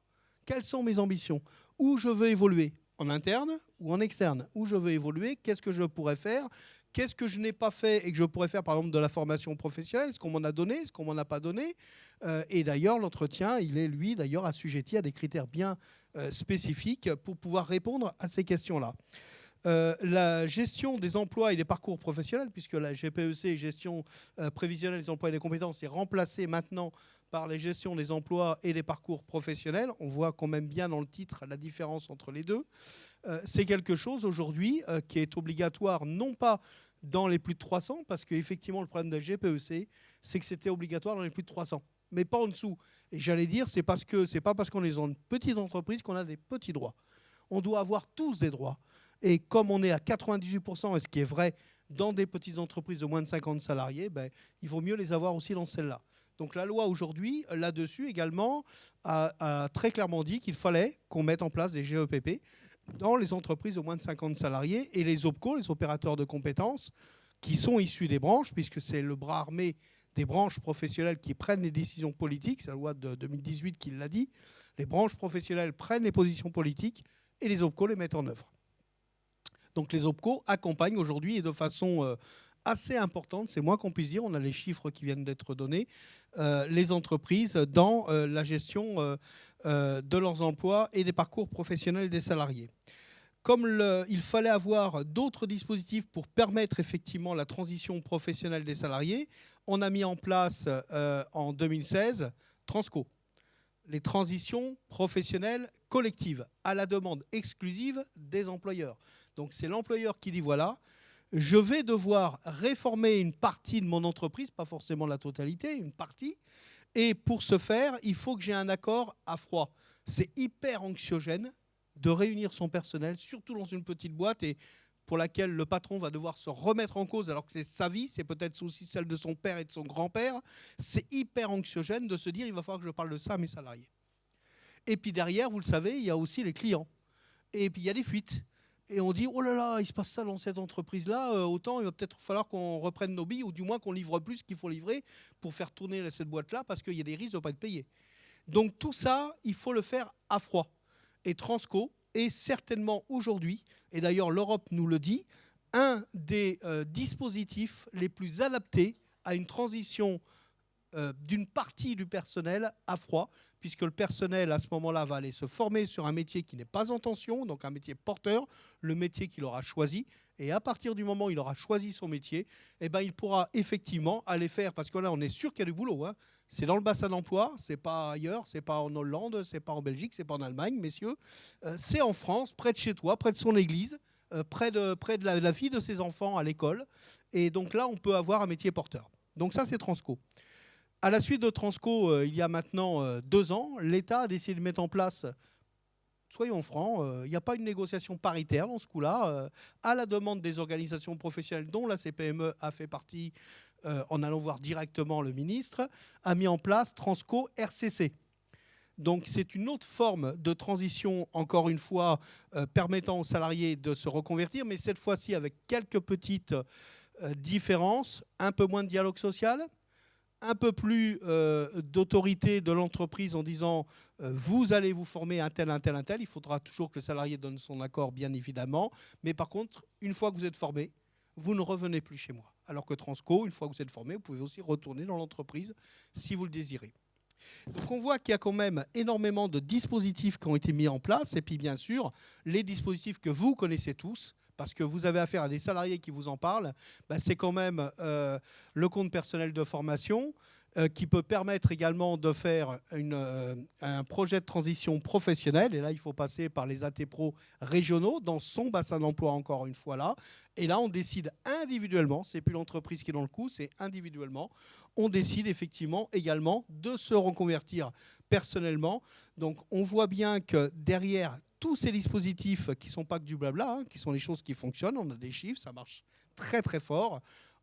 Speaker 5: Quelles sont mes ambitions? Où je veux évoluer? En interne ou en externe? Où je veux évoluer? Qu'est-ce que je pourrais faire? Qu'est-ce que je n'ai pas fait et que je pourrais faire, par exemple, de la formation professionnelle? Est-ce qu'on m'en a donné? Est-ce qu'on m'en a pas donné? Et d'ailleurs, l'entretien, il est, lui, d'ailleurs, assujetti à des critères bien spécifiques pour pouvoir répondre à ces questions-là. La gestion des emplois et des parcours professionnels, puisque la GPEC, gestion prévisionnelle des emplois et des compétences, est remplacée maintenant par les gestions des emplois et des parcours professionnels. On voit quand même bien dans le titre la différence entre les deux. C'est quelque chose aujourd'hui qui est obligatoire, non pas dans les plus de 300, parce qu'effectivement, le problème de la GPEC, c'est que c'était obligatoire dans les plus de 300, mais pas en dessous. Et j'allais dire, c'est pas parce qu'on est dans une petite entreprise qu'on a des petits droits. On doit avoir tous des droits. Et comme on est à 98%, et ce qui est vrai dans des petites entreprises de moins de 50 salariés, ben, il vaut mieux les avoir aussi dans celle-là. Donc la loi aujourd'hui, là-dessus également, a très clairement dit qu'il fallait qu'on mette en place des GEPP dans les entreprises de moins de 50 salariés et les OPCO, les opérateurs de compétences, qui sont issus des branches, puisque c'est le bras armé des branches professionnelles qui prennent les décisions politiques, c'est la loi de 2018 qui l'a dit, les branches professionnelles prennent les positions politiques et les OPCO les mettent en œuvre. Donc les OPCO accompagnent aujourd'hui et de façon assez importante, c'est moins qu'on puisse dire, on a les chiffres qui viennent d'être donnés, les entreprises dans la gestion de leurs emplois et des parcours professionnels des salariés. Comme il fallait avoir d'autres dispositifs pour permettre effectivement la transition professionnelle des salariés, on a mis en place en 2016 Transco, les transitions professionnelles collectives, à la demande exclusive des employeurs. Donc c'est l'employeur qui dit voilà, je vais devoir réformer une partie de mon entreprise, pas forcément la totalité, une partie, et pour ce faire, il faut que j'ai un accord à froid. C'est hyper anxiogène de réunir son personnel, surtout dans une petite boîte, et pour laquelle le patron va devoir se remettre en cause alors que c'est sa vie, c'est peut-être aussi celle de son père et de son grand-père. C'est hyper anxiogène de se dire il va falloir que je parle de ça à mes salariés. Et puis derrière, vous le savez, il y a aussi les clients. Et puis il y a des fuites. Et on dit, oh là là, il se passe ça dans cette entreprise-là, autant il va peut-être falloir qu'on reprenne nos billes, ou du moins qu'on livre plus qu'il faut livrer pour faire tourner cette boîte-là, parce qu'il y a des risques de ne pas être payé. Donc tout ça, il faut le faire à froid. Et Transco est certainement aujourd'hui, et d'ailleurs l'Europe nous le dit, un des dispositifs les plus adaptés à une transition d'une partie du personnel à froid, puisque le personnel, à ce moment-là, va aller se former sur un métier qui n'est pas en tension, donc un métier porteur, le métier qu'il aura choisi. Et à partir du moment où il aura choisi son métier, eh ben, il pourra effectivement aller faire, parce que là, on est sûr qu'il y a du boulot. Hein. C'est dans le bassin d'emploi, c'est pas ailleurs, c'est pas en Hollande, c'est pas en Belgique, c'est pas en Allemagne, messieurs. C'est en France, près de chez toi, près de son église, près de la vie de ses enfants à l'école. Et donc là, on peut avoir un métier porteur. Donc ça, c'est Transco. À la suite de Transco, il y a maintenant 2 ans, l'État a décidé de mettre en place, soyons francs, il n'y a pas une négociation paritaire dans ce coup-là, à la demande des organisations professionnelles dont la CPME a fait partie, en allant voir directement le ministre, a mis en place Transco RCC. Donc c'est une autre forme de transition, encore une fois, permettant aux salariés de se reconvertir, mais cette fois-ci avec quelques petites différences, un peu moins de dialogue social, un peu plus d'autorité de l'entreprise en disant vous allez vous former un tel. Il faudra toujours que le salarié donne son accord, bien évidemment. Mais par contre, une fois que vous êtes formé, vous ne revenez plus chez moi. Alors que Transco, une fois que vous êtes formé, vous pouvez aussi retourner dans l'entreprise si vous le désirez. Donc on voit qu'il y a quand même énormément de dispositifs qui ont été mis en place. Et puis bien sûr, les dispositifs que vous connaissez tous, parce que vous avez affaire à des salariés qui vous en parlent, bah c'est quand même le compte personnel de formation qui peut permettre également de faire un projet de transition professionnelle. Et là, il faut passer par les AT-Pro régionaux dans son bassin d'emploi, encore une fois là. Et là, on décide individuellement, c'est plus l'entreprise qui est dans le coup, c'est individuellement, on décide effectivement également de se reconvertir personnellement. Donc on voit bien que derrière tous ces dispositifs qui ne sont pas que du blabla, qui sont les choses qui fonctionnent, on a des chiffres, ça marche très très fort,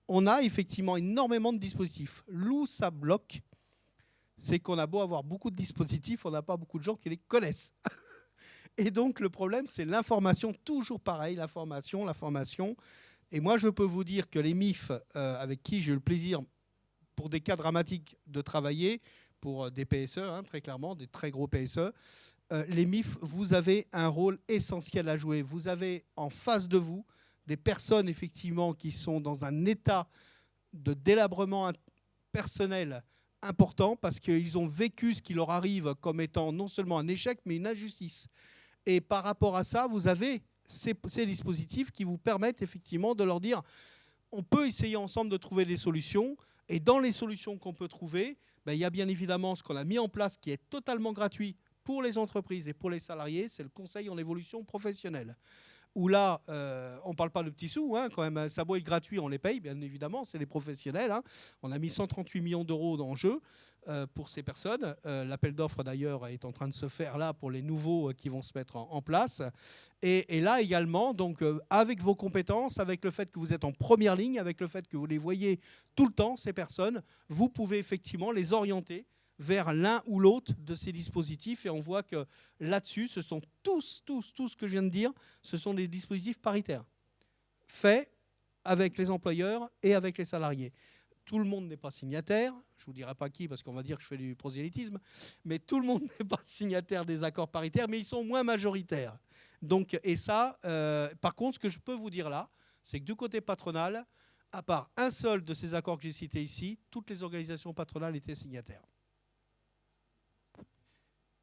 Speaker 5: on a effectivement énormément de dispositifs. L'où ça bloque, c'est qu'on a beau avoir beaucoup de dispositifs, on n'a pas beaucoup de gens qui les connaissent. Et donc le problème, c'est l'information, toujours pareil, l'information. Et moi, je peux vous dire que les MIF, avec qui j'ai eu le plaisir, pour des cas dramatiques, de travailler, pour des PSE, très clairement, des très gros PSE, les MIF, vous avez un rôle essentiel à jouer. Vous avez en face de vous des personnes, effectivement, qui sont dans un état de délabrement personnel important parce qu'ils ont vécu ce qui leur arrive comme étant non seulement un échec, mais une injustice. Et par rapport à ça, vous avez ces dispositifs qui vous permettent effectivement de leur dire on peut essayer ensemble de trouver des solutions. Et dans les solutions qu'on peut trouver, il y a bien évidemment ce qu'on a mis en place qui est totalement gratuit pour les entreprises et pour les salariés, c'est le conseil en évolution professionnelle. Où là, on ne parle pas de petits sous, quand même, ça doit être gratuit, on les paye, bien évidemment, c'est les professionnels. On a mis 138 millions d'euros dans le jeu pour ces personnes. L'appel d'offres, d'ailleurs, est en train de se faire là pour les nouveaux qui vont se mettre en place. Et là également, donc, avec vos compétences, avec le fait que vous êtes en première ligne, avec le fait que vous les voyez tout le temps, ces personnes, vous pouvez effectivement les orienter vers l'un ou l'autre de ces dispositifs. Et on voit que là-dessus, ce sont tout ce que je viens de dire, ce sont des dispositifs paritaires, faits avec les employeurs et avec les salariés. Tout le monde n'est pas signataire, je ne vous dirai pas qui, parce qu'on va dire que je fais du prosélytisme, mais tout le monde n'est pas signataire des accords paritaires, mais ils sont moins majoritaires. Donc, et ça, par contre, ce que je peux vous dire là, c'est que du côté patronal, à part un seul de ces accords que j'ai cités ici, toutes les organisations patronales étaient signataires.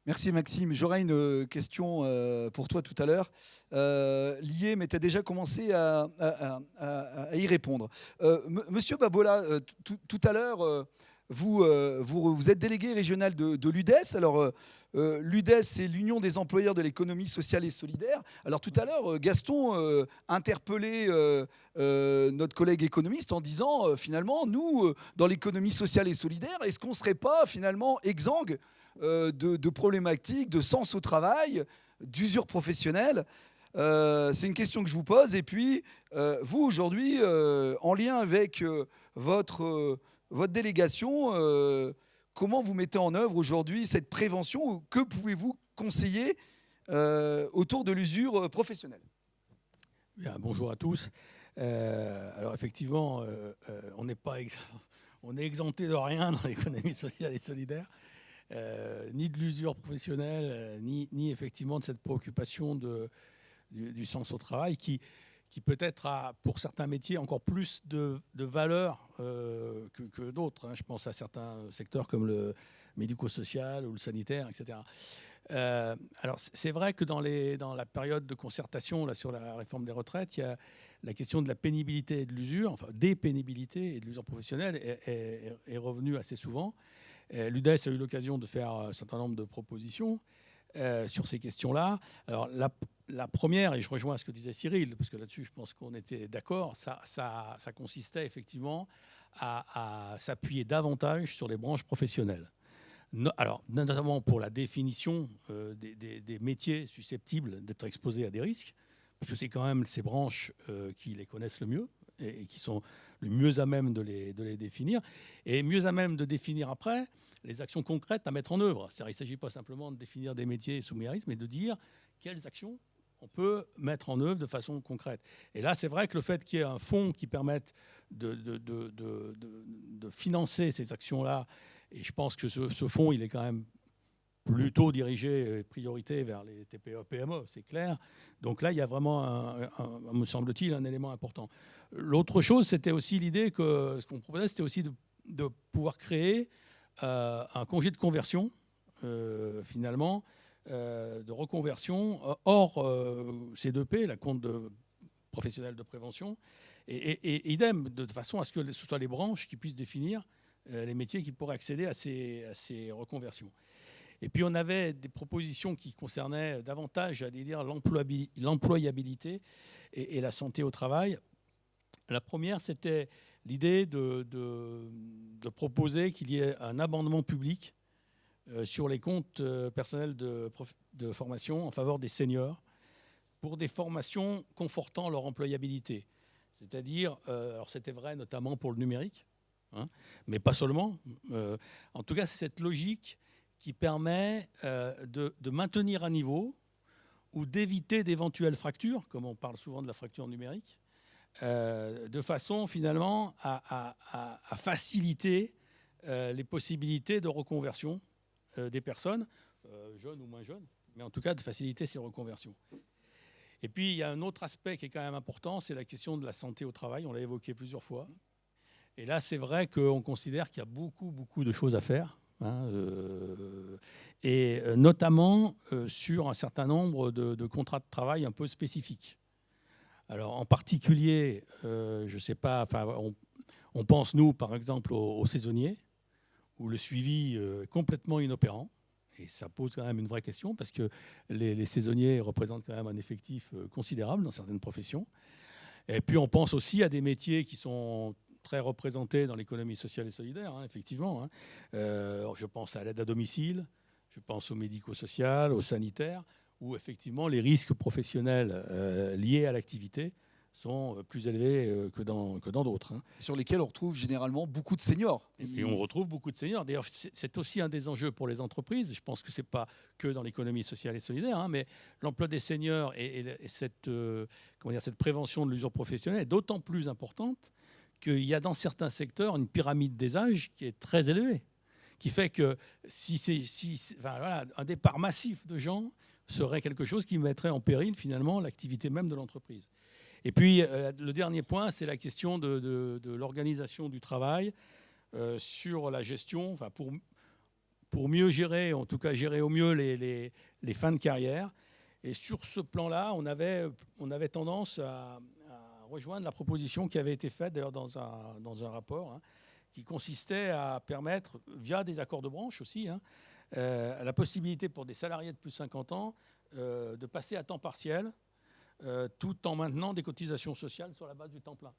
Speaker 1: Merci Maxime. J'aurais une question pour toi tout à l'heure, liée, mais tu as déjà commencé à y répondre. Monsieur Babola, tout à l'heure, vous êtes délégué régional de l'UDES. Alors, l'UDES, c'est l'Union des employeurs de l'économie sociale et solidaire. Alors, tout à l'heure, Gaston interpellait notre collègue économiste en disant, finalement, nous, dans l'économie sociale et solidaire, est-ce qu'on ne serait pas, finalement, exsangue de problématiques, de sens au travail, d'usure professionnelle? C'est une question que je vous pose. Et puis, vous, aujourd'hui, en lien avec votre délégation, comment vous mettez en œuvre aujourd'hui cette prévention? Que pouvez-vous conseiller autour de l'usure professionnelle?
Speaker 6: Bien, bonjour à tous. Alors effectivement, on est exempté de rien dans l'économie sociale et solidaire, ni de l'usure professionnelle, ni effectivement de cette préoccupation du sens au travail qui peut-être a, pour certains métiers, encore plus de valeur que d'autres. Je pense à certains secteurs comme le médico-social ou le sanitaire, etc. Alors, c'est vrai que dans la période de concertation là, sur la réforme des retraites, il y a la question de la pénibilité et de l'usure, enfin des pénibilités et de l'usure professionnelle est revenue assez souvent. L'UDES a eu l'occasion de faire un certain nombre de propositions sur ces questions-là. Alors, la première, et je rejoins ce que disait Cyril, parce que là-dessus, je pense qu'on était d'accord, ça consistait effectivement à s'appuyer davantage sur les branches professionnelles. Alors, notamment pour la définition des métiers susceptibles d'être exposés à des risques, parce que c'est quand même ces branches qui les connaissent le mieux et qui sont le mieux à même de les définir, et mieux à même de définir après les actions concrètes à mettre en œuvre. C'est-à-dire, il ne s'agit pas simplement de définir des métiers soumis à risque, mais de dire quelles actions on peut mettre en œuvre de façon concrète. Et là, c'est vrai que le fait qu'il y ait un fonds qui permette de financer ces actions-là, et je pense que ce fonds, il est quand même plutôt dirigé priorité vers les TPE, PME, c'est clair. Donc là, il y a vraiment, me semble-t-il, un élément important. L'autre chose, c'était aussi l'idée que ce qu'on proposait, c'était aussi de pouvoir créer un congé de conversion, finalement, de reconversion hors C2P, la compte professionnelle de prévention, et idem, de façon à ce que ce soit les branches qui puissent définir les métiers qui pourraient accéder à ces reconversions. Et puis on avait des propositions qui concernaient davantage, j'allais dire, l'employabilité et la santé au travail. La première, c'était l'idée de proposer qu'il y ait un abondement public sur les comptes personnels de formation en faveur des seniors pour des formations confortant leur employabilité. C'est-à-dire, alors c'était vrai notamment pour le numérique, hein, mais pas seulement. En tout cas, c'est cette logique qui permet de maintenir un niveau ou d'éviter d'éventuelles fractures, comme on parle souvent de la fracture numérique, de façon finalement à faciliter les possibilités de reconversion des personnes, jeunes ou moins jeunes, mais en tout cas de faciliter ces reconversions. Et puis il y a un autre aspect qui est quand même important, c'est la question de la santé au travail, on l'a évoqué plusieurs fois. Et là c'est vrai qu'on considère qu'il y a beaucoup de choses à faire, hein, et notamment sur un certain nombre de contrats de travail un peu spécifiques. Alors en particulier, je ne sais pas, on pense nous par exemple aux saisonniers, où le suivi est complètement inopérant. Et ça pose quand même une vraie question, parce que les saisonniers représentent quand même un effectif considérable dans certaines professions. Et puis on pense aussi à des métiers qui sont très représentés dans l'économie sociale et solidaire, hein, effectivement. Hein. Je pense à l'aide à domicile, je pense au médico-social, au sanitaire, où effectivement les risques professionnels liés à l'activité sont plus élevés que dans d'autres. Hein.
Speaker 1: Sur lesquels on retrouve généralement beaucoup de seniors.
Speaker 6: Et on retrouve beaucoup de seniors. D'ailleurs, c'est aussi un des enjeux pour les entreprises. Je pense que ce n'est pas que dans l'économie sociale et solidaire, hein, mais l'emploi des seniors et cette prévention de l'usure professionnelle est d'autant plus importante qu'il y a dans certains secteurs une pyramide des âges qui est très élevée, qui fait que un départ massif de gens serait quelque chose qui mettrait en péril finalement l'activité même de l'entreprise. Et puis, le dernier point, c'est la question de l'organisation du travail sur la gestion, pour mieux gérer, en tout cas gérer au mieux les fins de carrière. Et sur ce plan-là, on avait tendance à rejoindre la proposition qui avait été faite, d'ailleurs dans un rapport, hein, qui consistait à permettre, via des accords de branche aussi, hein, la possibilité pour des salariés de plus de 50 ans de passer à temps partiel, tout en maintenant des cotisations sociales sur la base du temps plein.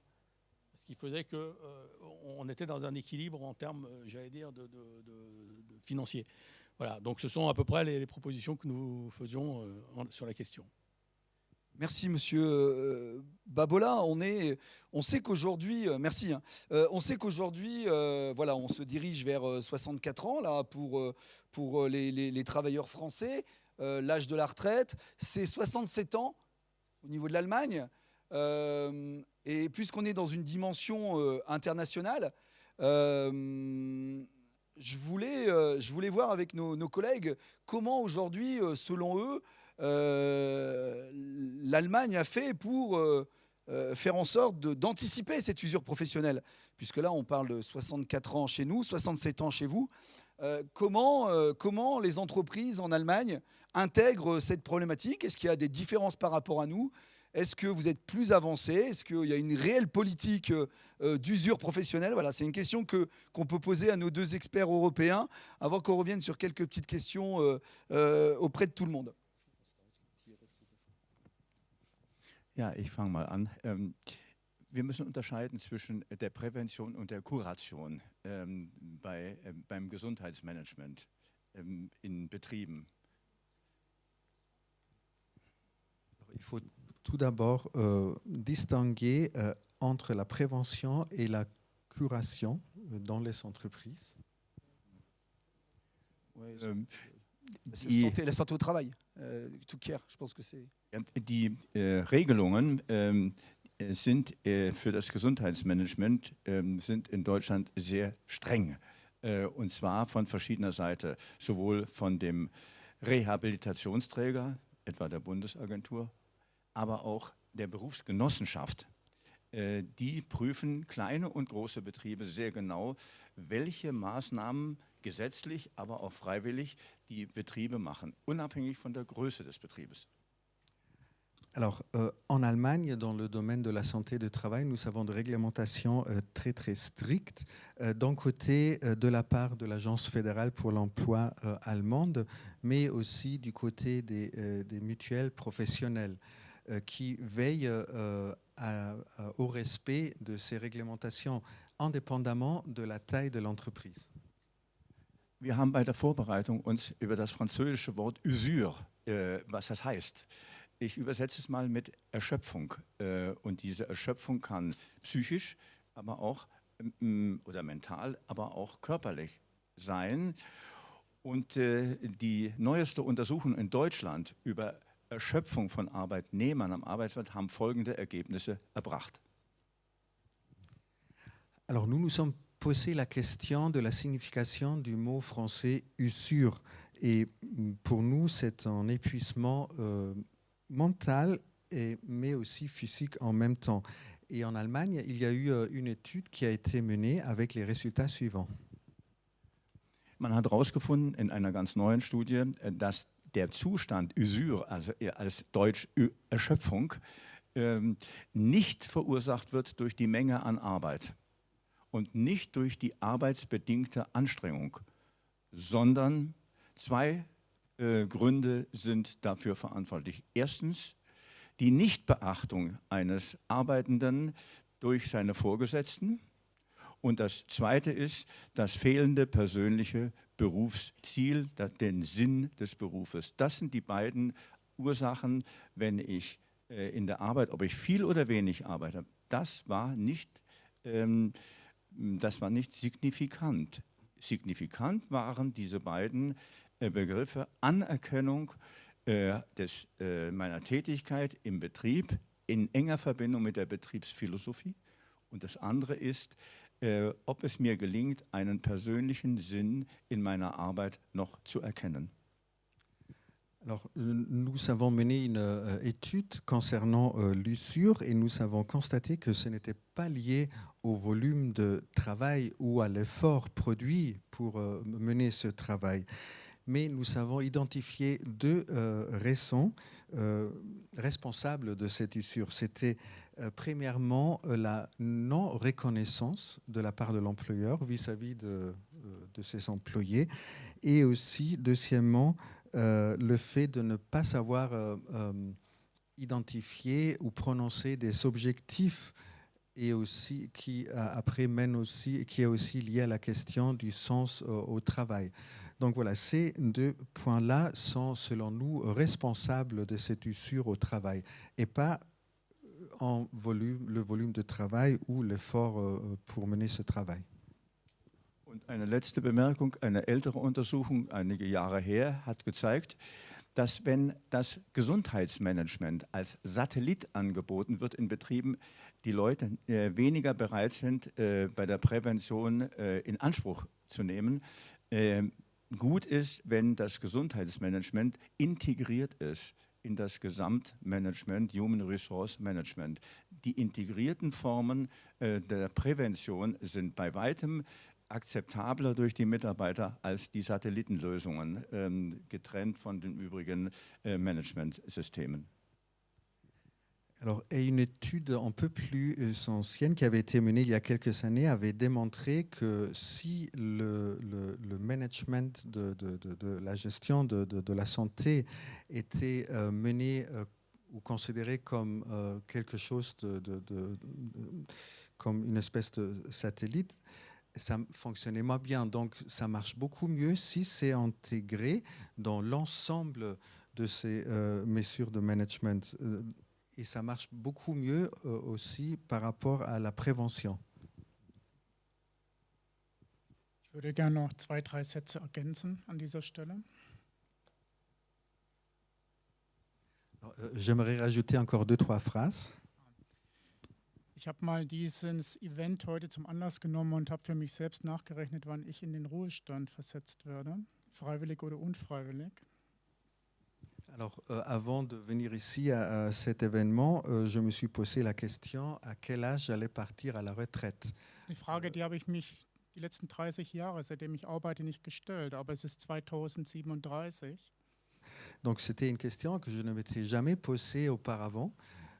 Speaker 6: Ce qui faisait qu'on était dans un équilibre en termes, j'allais dire, de financier. Voilà, donc ce sont à peu près les propositions que nous faisions sur la question.
Speaker 1: Merci Monsieur Babola. On sait qu'aujourd'hui, merci. Hein, on sait qu'aujourd'hui, voilà, on se dirige vers 64 ans là pour les travailleurs français. L'âge de la retraite, c'est 67 ans au niveau de l'Allemagne. Et puisqu'on est dans une dimension internationale, je voulais voir avec nos collègues comment aujourd'hui, selon eux, l'Allemagne a fait pour faire en sorte d'anticiper cette usure professionnelle. Puisque là, on parle de 64 ans chez nous, 67 ans chez vous. Comment les entreprises en Allemagne intègrent cette problématique? Est-ce qu'il y a des différences par rapport à nous? Est-ce que vous êtes plus avancé? Est-ce qu'il y a une réelle politique d'usure professionnelle? Voilà, c'est une question qu'on peut poser à nos deux experts européens avant qu'on revienne sur quelques petites questions auprès de tout le monde.
Speaker 7: Ja, ich fange mal an. Wir müssen unterscheiden zwischen der Prävention und der Kuration beim Gesundheitsmanagement in Betrieben.
Speaker 8: Il faut tout d'abord distinguer entre la prévention et la curation dans les entreprises.
Speaker 1: Ouais, la santé au travail, tout care, je pense que c'est...
Speaker 7: Die Regelungen sind für das Gesundheitsmanagement sind in Deutschland sehr streng. Und zwar von verschiedener Seite, sowohl von dem Rehabilitationsträger, etwa der Bundesagentur, aber auch der Berufsgenossenschaft. Die prüfen kleine und große Betriebe sehr genau, welche Maßnahmen gesetzlich, aber auch freiwillig die Betriebe machen, unabhängig von der Größe des Betriebes.
Speaker 8: Alors, en Allemagne, dans le domaine de la santé de travail, nous avons des réglementations très, très strictes. D'un côté, de la part de l'Agence fédérale pour l'emploi allemande, mais aussi du côté des mutuelles professionnelles qui veillent au respect de ces réglementations, indépendamment de la taille de l'entreprise.
Speaker 7: Wir haben bei der Vorbereitung uns über das französische Wort usure, was das heißt. Ich übersetze es mal mit Erschöpfung. Und diese Erschöpfung kann psychisch, aber auch oder mental, aber auch körperlich sein. Und die neueste Untersuchung in Deutschland über Erschöpfung von Arbeitnehmern am Arbeitsmarkt haben folgende Ergebnisse erbracht.
Speaker 8: Alors nous nous sommes posé la question de la signification du mot français usure. Et pour nous, c'est un épuisement mental, mais aussi physique en même temps. Et en Allemagne, il y a eu une étude qui a été menée avec les résultats suivants.
Speaker 7: Man hat herausgefunden in einer ganz neuen Studie, dass der Zustand Usure, also als Deutsch Erschöpfung, nicht verursacht wird durch die Menge an Arbeit und nicht durch die arbeitsbedingte Anstrengung, sondern zwei Gründe sind dafür verantwortlich. Erstens die Nichtbeachtung eines Arbeitenden durch seine Vorgesetzten. Und das Zweite ist das fehlende persönliche Berufsziel, den Sinn des Berufes. Das sind die beiden Ursachen, wenn ich in der Arbeit, ob ich viel oder wenig arbeite, das war nicht signifikant. Signifikant waren diese beiden Begriffe Anerkennung meiner Tätigkeit im Betrieb in enger Verbindung mit der Betriebsphilosophie. Und das andere ist, ob es mir gelingt, einen persönlichen Sinn in meiner Arbeit noch zu erkennen.
Speaker 8: Alors, nous avons mené une étude concernant l'usure et nous avons constaté que ce n'était pas lié au volume de travail ou à l'effort produit pour mener ce travail. Mais nous avons identifié deux raisons responsables de cette usure. C'était premièrement la non-reconnaissance de la part de l'employeur vis-à-vis de ses employés et aussi, deuxièmement, le fait de ne pas savoir identifier ou prononcer des objectifs et aussi qui après mène aussi, qui est aussi lié à la question du sens au travail. Donc voilà, ces deux points-là sont selon nous responsables de cette usure au travail et pas le volume de travail ou l'effort pour mener ce travail.
Speaker 7: Und eine letzte Bemerkung, eine ältere Untersuchung, einige Jahre her, hat gezeigt, dass wenn das Gesundheitsmanagement als Satellit angeboten wird in Betrieben, die Leute weniger bereit sind, bei der Prävention in Anspruch zu nehmen. Gut ist, wenn das Gesundheitsmanagement integriert ist in das Gesamtmanagement, Human Resource Management. Die integrierten Formen der Prävention sind bei weitem akzeptabler durch die Mitarbeiter als die Satellitenlösungen, getrennt von den übrigen Managementsystemen.
Speaker 8: Alors, et une étude un peu plus ancienne qui avait été menée il y a quelques années avait démontré que si le management de la gestion de la santé était mené ou considéré comme quelque chose comme une espèce de satellite, ça fonctionnait moins bien. Donc, ça marche beaucoup mieux si c'est intégré dans l'ensemble de ces mesures de management. Et ça marche beaucoup mieux aussi par rapport à la prévention.
Speaker 9: Ich würde gerne noch 2, 3 Sätze ergänzen an dieser Stelle.
Speaker 8: J'aimerais rajouter encore 2, 3 phrases.
Speaker 9: Ich habe mal dieses Event heute zum Anlass genommen und habe für mich selbst nachgerechnet, wann ich in den Ruhestand versetzt werde, freiwillig oder unfreiwillig.
Speaker 8: Alors, avant de venir ici à cet événement, je me suis posé la question à quel âge j'allais partir à la retraite.
Speaker 9: Die Frage, die habe ich mich die letzten 30 Jahre, seitdem ich arbeite, nicht gestellt, aber es ist 2037.
Speaker 8: Donc, c'était une question que je ne m'étais jamais posée auparavant,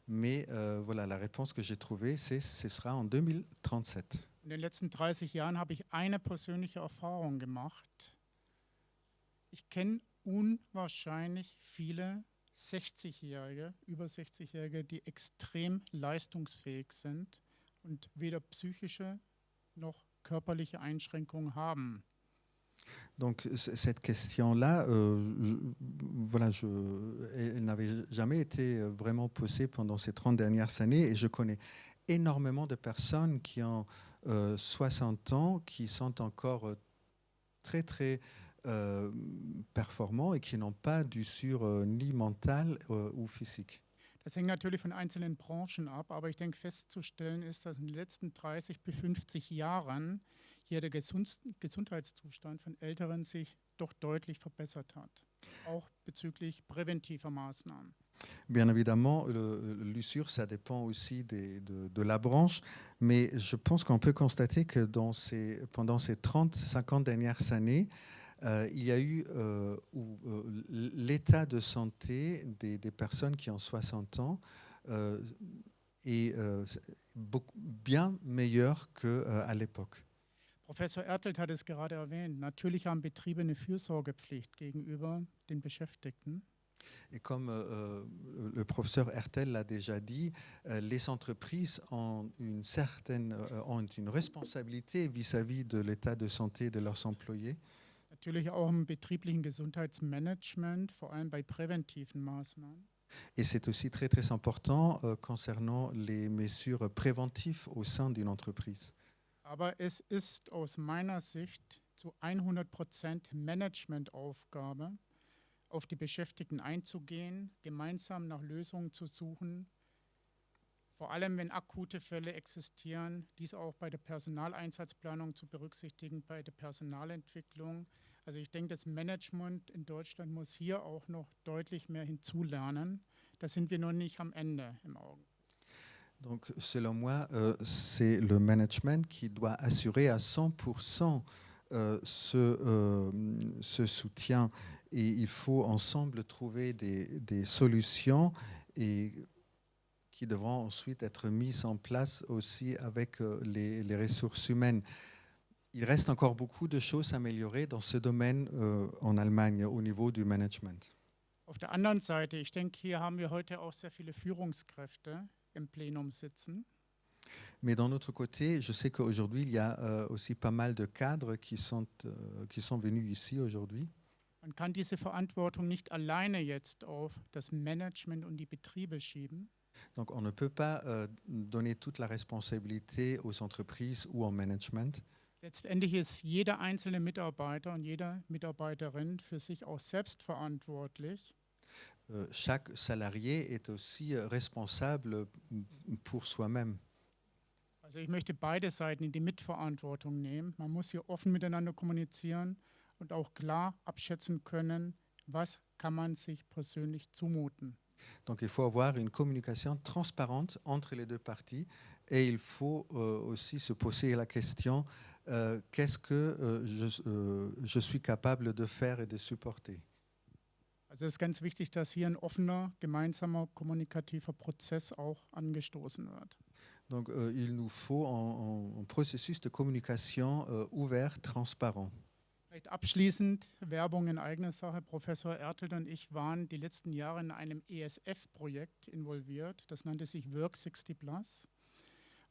Speaker 8: mais voilà, la réponse que j'ai trouvée, ce sera en 2037.
Speaker 9: In den letzten 30 Jahren habe ich eine persönliche Erfahrung gemacht. Ich kenne unwahrscheinlich viele 60-Jährige, über 60-Jährige, die extrem leistungsfähig sind und weder psychische noch körperliche Einschränkungen haben.
Speaker 8: Donc cette question-là, voilà, elle n'avait jamais été vraiment posée pendant ces 30 dernières années et je connais énormément de personnes qui ont 60 ans, qui sont encore très très performants et qui n'ont pas d'usure ni mentale ou physique.
Speaker 9: Das hängt natürlich von einzelnen Branchen ab, aber ich denke festzustellen ist, dass in den letzten 30 bis 50 Jahren hier der Gesundheitszustand von Älteren sich doch deutlich verbessert hat, auch bezüglich präventiver Maßnahmen.
Speaker 8: Bien évidemment, l'usure, ça dépend aussi de la branche, mais je pense qu'on peut constater que pendant ces 30-50 dernières années, il y a eu l'état de santé des personnes qui ont 60 ans est bien meilleur qu'à l'époque.
Speaker 9: Professor Ertelt hat es gerade erwähnt. Natürlich haben Betriebe eine Fürsorgepflicht gegenüber den Beschäftigten.
Speaker 8: Et comme le professeur Ertel l'a déjà dit, les entreprises ont une responsabilité vis-à-vis de l'état de santé de leurs employés.
Speaker 9: Natürlich auch im betrieblichen Gesundheitsmanagement, vor allem bei präventiven Maßnahmen.
Speaker 8: Et c'est aussi très très important concernant les mesures préventives au sein d'une entreprise.
Speaker 9: Aber es ist aus meiner Sicht zu 100% Managementaufgabe, auf die Beschäftigten einzugehen, gemeinsam nach Lösungen zu suchen, vor allem wenn akute Fälle existieren, dies auch bei der Personaleinsatzplanung zu berücksichtigen, bei der Personalentwicklung. Also ich denke, das Management in Deutschland muss hier auch noch deutlich mehr hinzulernen. Da sind wir noch nicht am Ende im Auge.
Speaker 8: Donc, selon moi, c'est le management qui doit assurer à 100% ce soutien. Et il faut ensemble trouver des solutions et qui devront ensuite être mises en place aussi avec les ressources humaines. Il reste encore beaucoup de choses à améliorer dans ce domaine en Allemagne au niveau du management.
Speaker 9: Auf der anderen Seite, ich denke, hier haben wir heute auch sehr viele Führungskräfte im Plenum sitzen.
Speaker 8: Mais d'un autre côté, je sais qu'aujourd'hui, il y a aussi pas mal de cadres qui sont venus ici aujourd'hui.
Speaker 9: Man kann diese Verantwortung nicht alleine jetzt auf das Management und die Betriebe schieben.
Speaker 8: Donc on ne peut pas donner toute la responsabilité aux entreprises ou au management.
Speaker 9: Letztendlich ist jeder einzelne Mitarbeiter und jede Mitarbeiterin für sich auch selbst verantwortlich.
Speaker 8: Chaque salarié est aussi responsable pour soi-même.
Speaker 9: Also ich möchte beide Seiten in die Mitverantwortung nehmen. Man muss hier offen miteinander kommunizieren und auch klar abschätzen können, was kann man sich persönlich zumuten.
Speaker 8: Donc il faut avoir une communication transparente entre les deux parties et il faut aussi se poser la question qu'est-ce que je suis capable de faire et de supporter.
Speaker 9: Also es ist ganz wichtig, dass hier ein offener, gemeinsamer, kommunikativer Prozess auch angestoßen wird.
Speaker 8: Donc il nous faut un processus de communication ouvert, transparent.
Speaker 9: Vielleicht abschließend Werbung in eigener Sache. Professor Ertelt und ich waren die letzten Jahre in einem ESF-Projekt involviert. Das nannte sich Work 60+.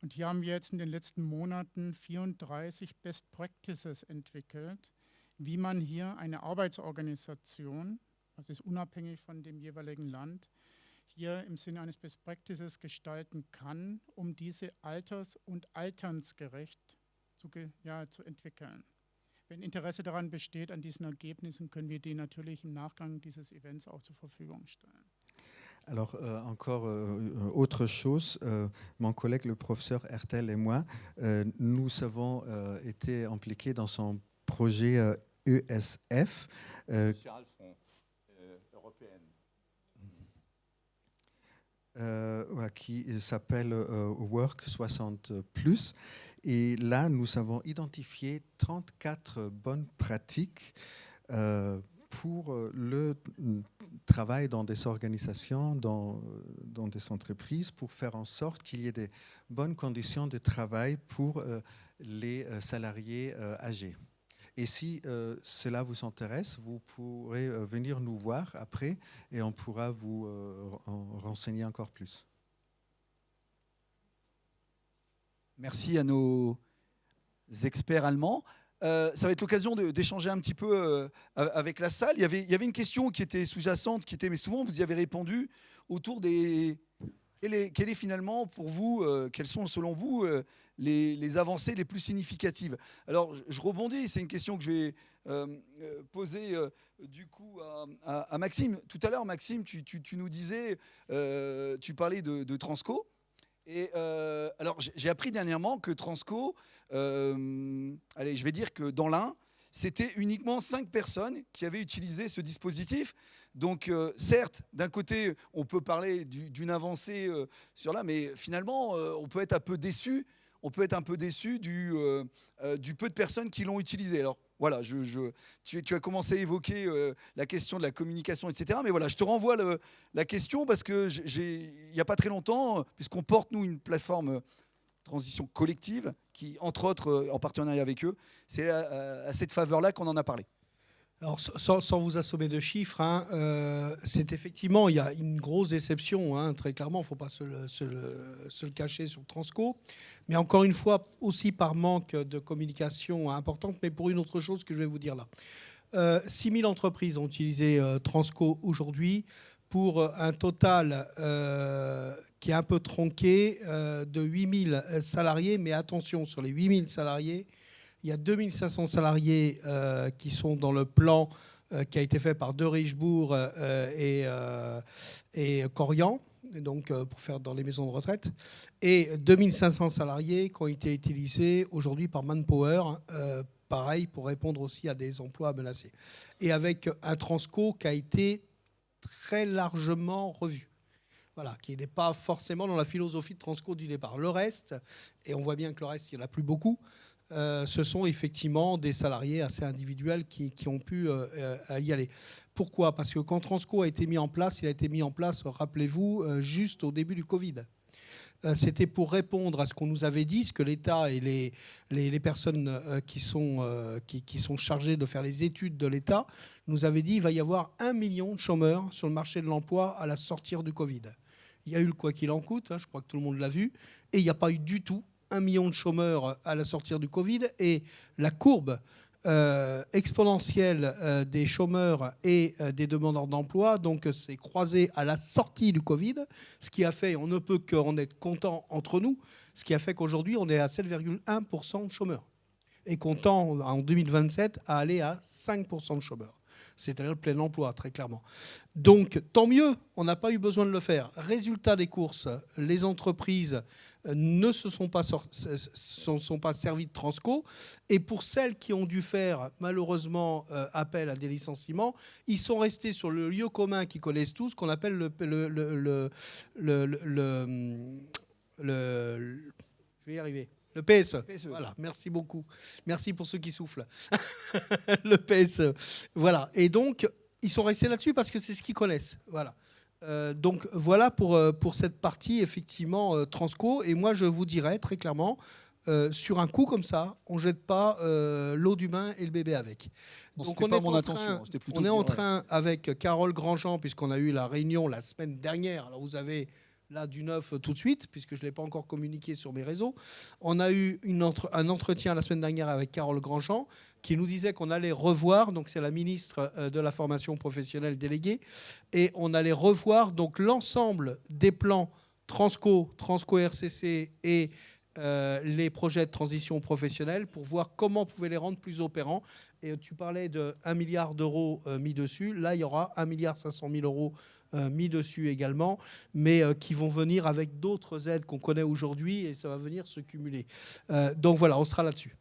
Speaker 9: Und hier haben wir jetzt in den letzten Monaten 34 Best Practices entwickelt, wie man hier eine Arbeitsorganisation, das ist unabhängig von dem jeweiligen Land, hier im Sinne eines Best Practices gestalten kann, um diese alters- und alternsgerecht zu entwickeln. Wenn Interesse daran besteht, an diesen Ergebnissen, können wir die natürlich im Nachgang dieses Events auch zur Verfügung stellen.
Speaker 8: Alors, encore autre chose, mon collègue le professeur Ertel et moi, nous avons été impliqués dans son projet ESF.
Speaker 7: Sozialfonds européen.
Speaker 8: Qui s'appelle Work 60+. Et là, nous avons identifié 34 bonnes pratiques pour le travail dans des organisations, dans des entreprises, pour faire en sorte qu'il y ait des bonnes conditions de travail pour les salariés âgés. Et si cela vous intéresse, vous pourrez venir nous voir après et on pourra vous en renseigner encore plus.
Speaker 1: Merci à nos experts allemands. Ça va être l'occasion d'échanger un petit peu avec la salle. Il y avait une question qui était sous-jacente, mais souvent vous y avez répondu, autour des... Quelle est finalement pour vous, quelles sont selon vous les avancées les plus significatives? Alors je rebondis, c'est une question que je vais poser du coup à Maxime. Tout à l'heure, Maxime, tu nous disais, tu parlais de Transco. Et alors j'ai appris dernièrement que Transco, allez, je vais dire que dans l'Ain, c'était uniquement 5 personnes qui avaient utilisé ce dispositif. Donc, certes, d'un côté, on peut parler d'une avancée sur là, mais finalement, on peut être un peu déçu. On peut être un peu déçu du peu de personnes qui l'ont utilisé. Alors, voilà, tu as commencé à évoquer la question de la communication, etc. Mais voilà, je te renvoie la question parce que il n'y a pas très longtemps, puisqu'on porte, nous, une plateforme transition collective qui, entre autres, en partenariat avec eux, c'est à cette faveur-là qu'on en a parlé.
Speaker 5: Alors, sans vous assommer de chiffres, c'est effectivement, il y a une grosse déception, très clairement, il ne faut pas se le cacher sur Transco. Mais encore une fois, aussi par manque de communication importante, mais pour une autre chose que je vais vous dire là. 6 000 entreprises ont utilisé Transco aujourd'hui pour un total qui est un peu tronqué de 8 000 salariés. Mais attention, sur les 8 000 salariés, il y a 2 500 salariés qui sont dans le plan qui a été fait par De Richebourg et Corian, donc pour faire dans les maisons de retraite, et 2 500 salariés qui ont été utilisés aujourd'hui par Manpower, pareil, pour répondre aussi à des emplois menacés. Et avec un Transco qui a été très largement revu. Voilà, qui n'est pas forcément dans la philosophie de Transco du départ. Le reste, et on voit bien que le reste, il n'y en a plus beaucoup, ce sont effectivement des salariés assez individuels qui ont pu y aller. Pourquoi? Parce que quand Transco a été mis en place, il a été mis en place, rappelez-vous, juste au début du Covid. C'était pour répondre à ce qu'on nous avait dit, ce que l'État et les personnes qui sont chargées de faire les études de l'État nous avaient dit il va y avoir 1 million de chômeurs sur le marché de l'emploi à la sortie du Covid. Il y a eu le quoi qu'il en coûte, je crois que tout le monde l'a vu, et il n'y a pas eu du tout 1 million de chômeurs à la sortie du Covid, et la courbe exponentielle des chômeurs et des demandeurs d'emploi, donc c'est croisé à la sortie du Covid, ce qui a fait, on ne peut qu'en être content entre nous, ce qui a fait qu'aujourd'hui on est à 7,1% de chômeurs, et comptant en 2027 à aller à 5% de chômeurs. C'est-à-dire le plein emploi, très clairement. Donc, tant mieux, on n'a pas eu besoin de le faire. Résultat des courses, les entreprises ne se sont pas servies de Transco. Et pour celles qui ont dû faire, malheureusement, appel à des licenciements, ils sont restés sur le lieu commun qu'ils connaissent tous, qu'on appelle je vais y arriver. Le PSE. Voilà, merci beaucoup. Merci pour ceux qui soufflent. Le PSE. Voilà. Et donc, ils sont restés là-dessus parce que c'est ce qu'ils connaissent. Voilà. Donc, voilà pour cette partie, effectivement, Transco. Et moi, je vous dirais très clairement, sur un coup comme ça, on ne jette pas l'eau du bain et le bébé avec.
Speaker 1: Donc, on est mon intention.
Speaker 5: On est en train, avec Carole Grandjean, puisqu'on a eu la réunion la semaine dernière, alors vous avez... là, du neuf tout de suite, puisque je ne l'ai pas encore communiqué sur mes réseaux. On a eu un entretien la semaine dernière avec Carole Grandjean, qui nous disait qu'on allait revoir, donc c'est la ministre de la formation professionnelle déléguée, et on allait revoir donc l'ensemble des plans Transco RCC et les projets de transition professionnelle pour voir comment on pouvait les rendre plus opérants. Et tu parlais de 1 milliard d'euros mis dessus. Là, il y aura 1,5 milliard d'euros mis dessus également, mais qui vont venir avec d'autres aides qu'on connaît aujourd'hui et ça va venir se cumuler. Donc voilà, on sera là-dessus.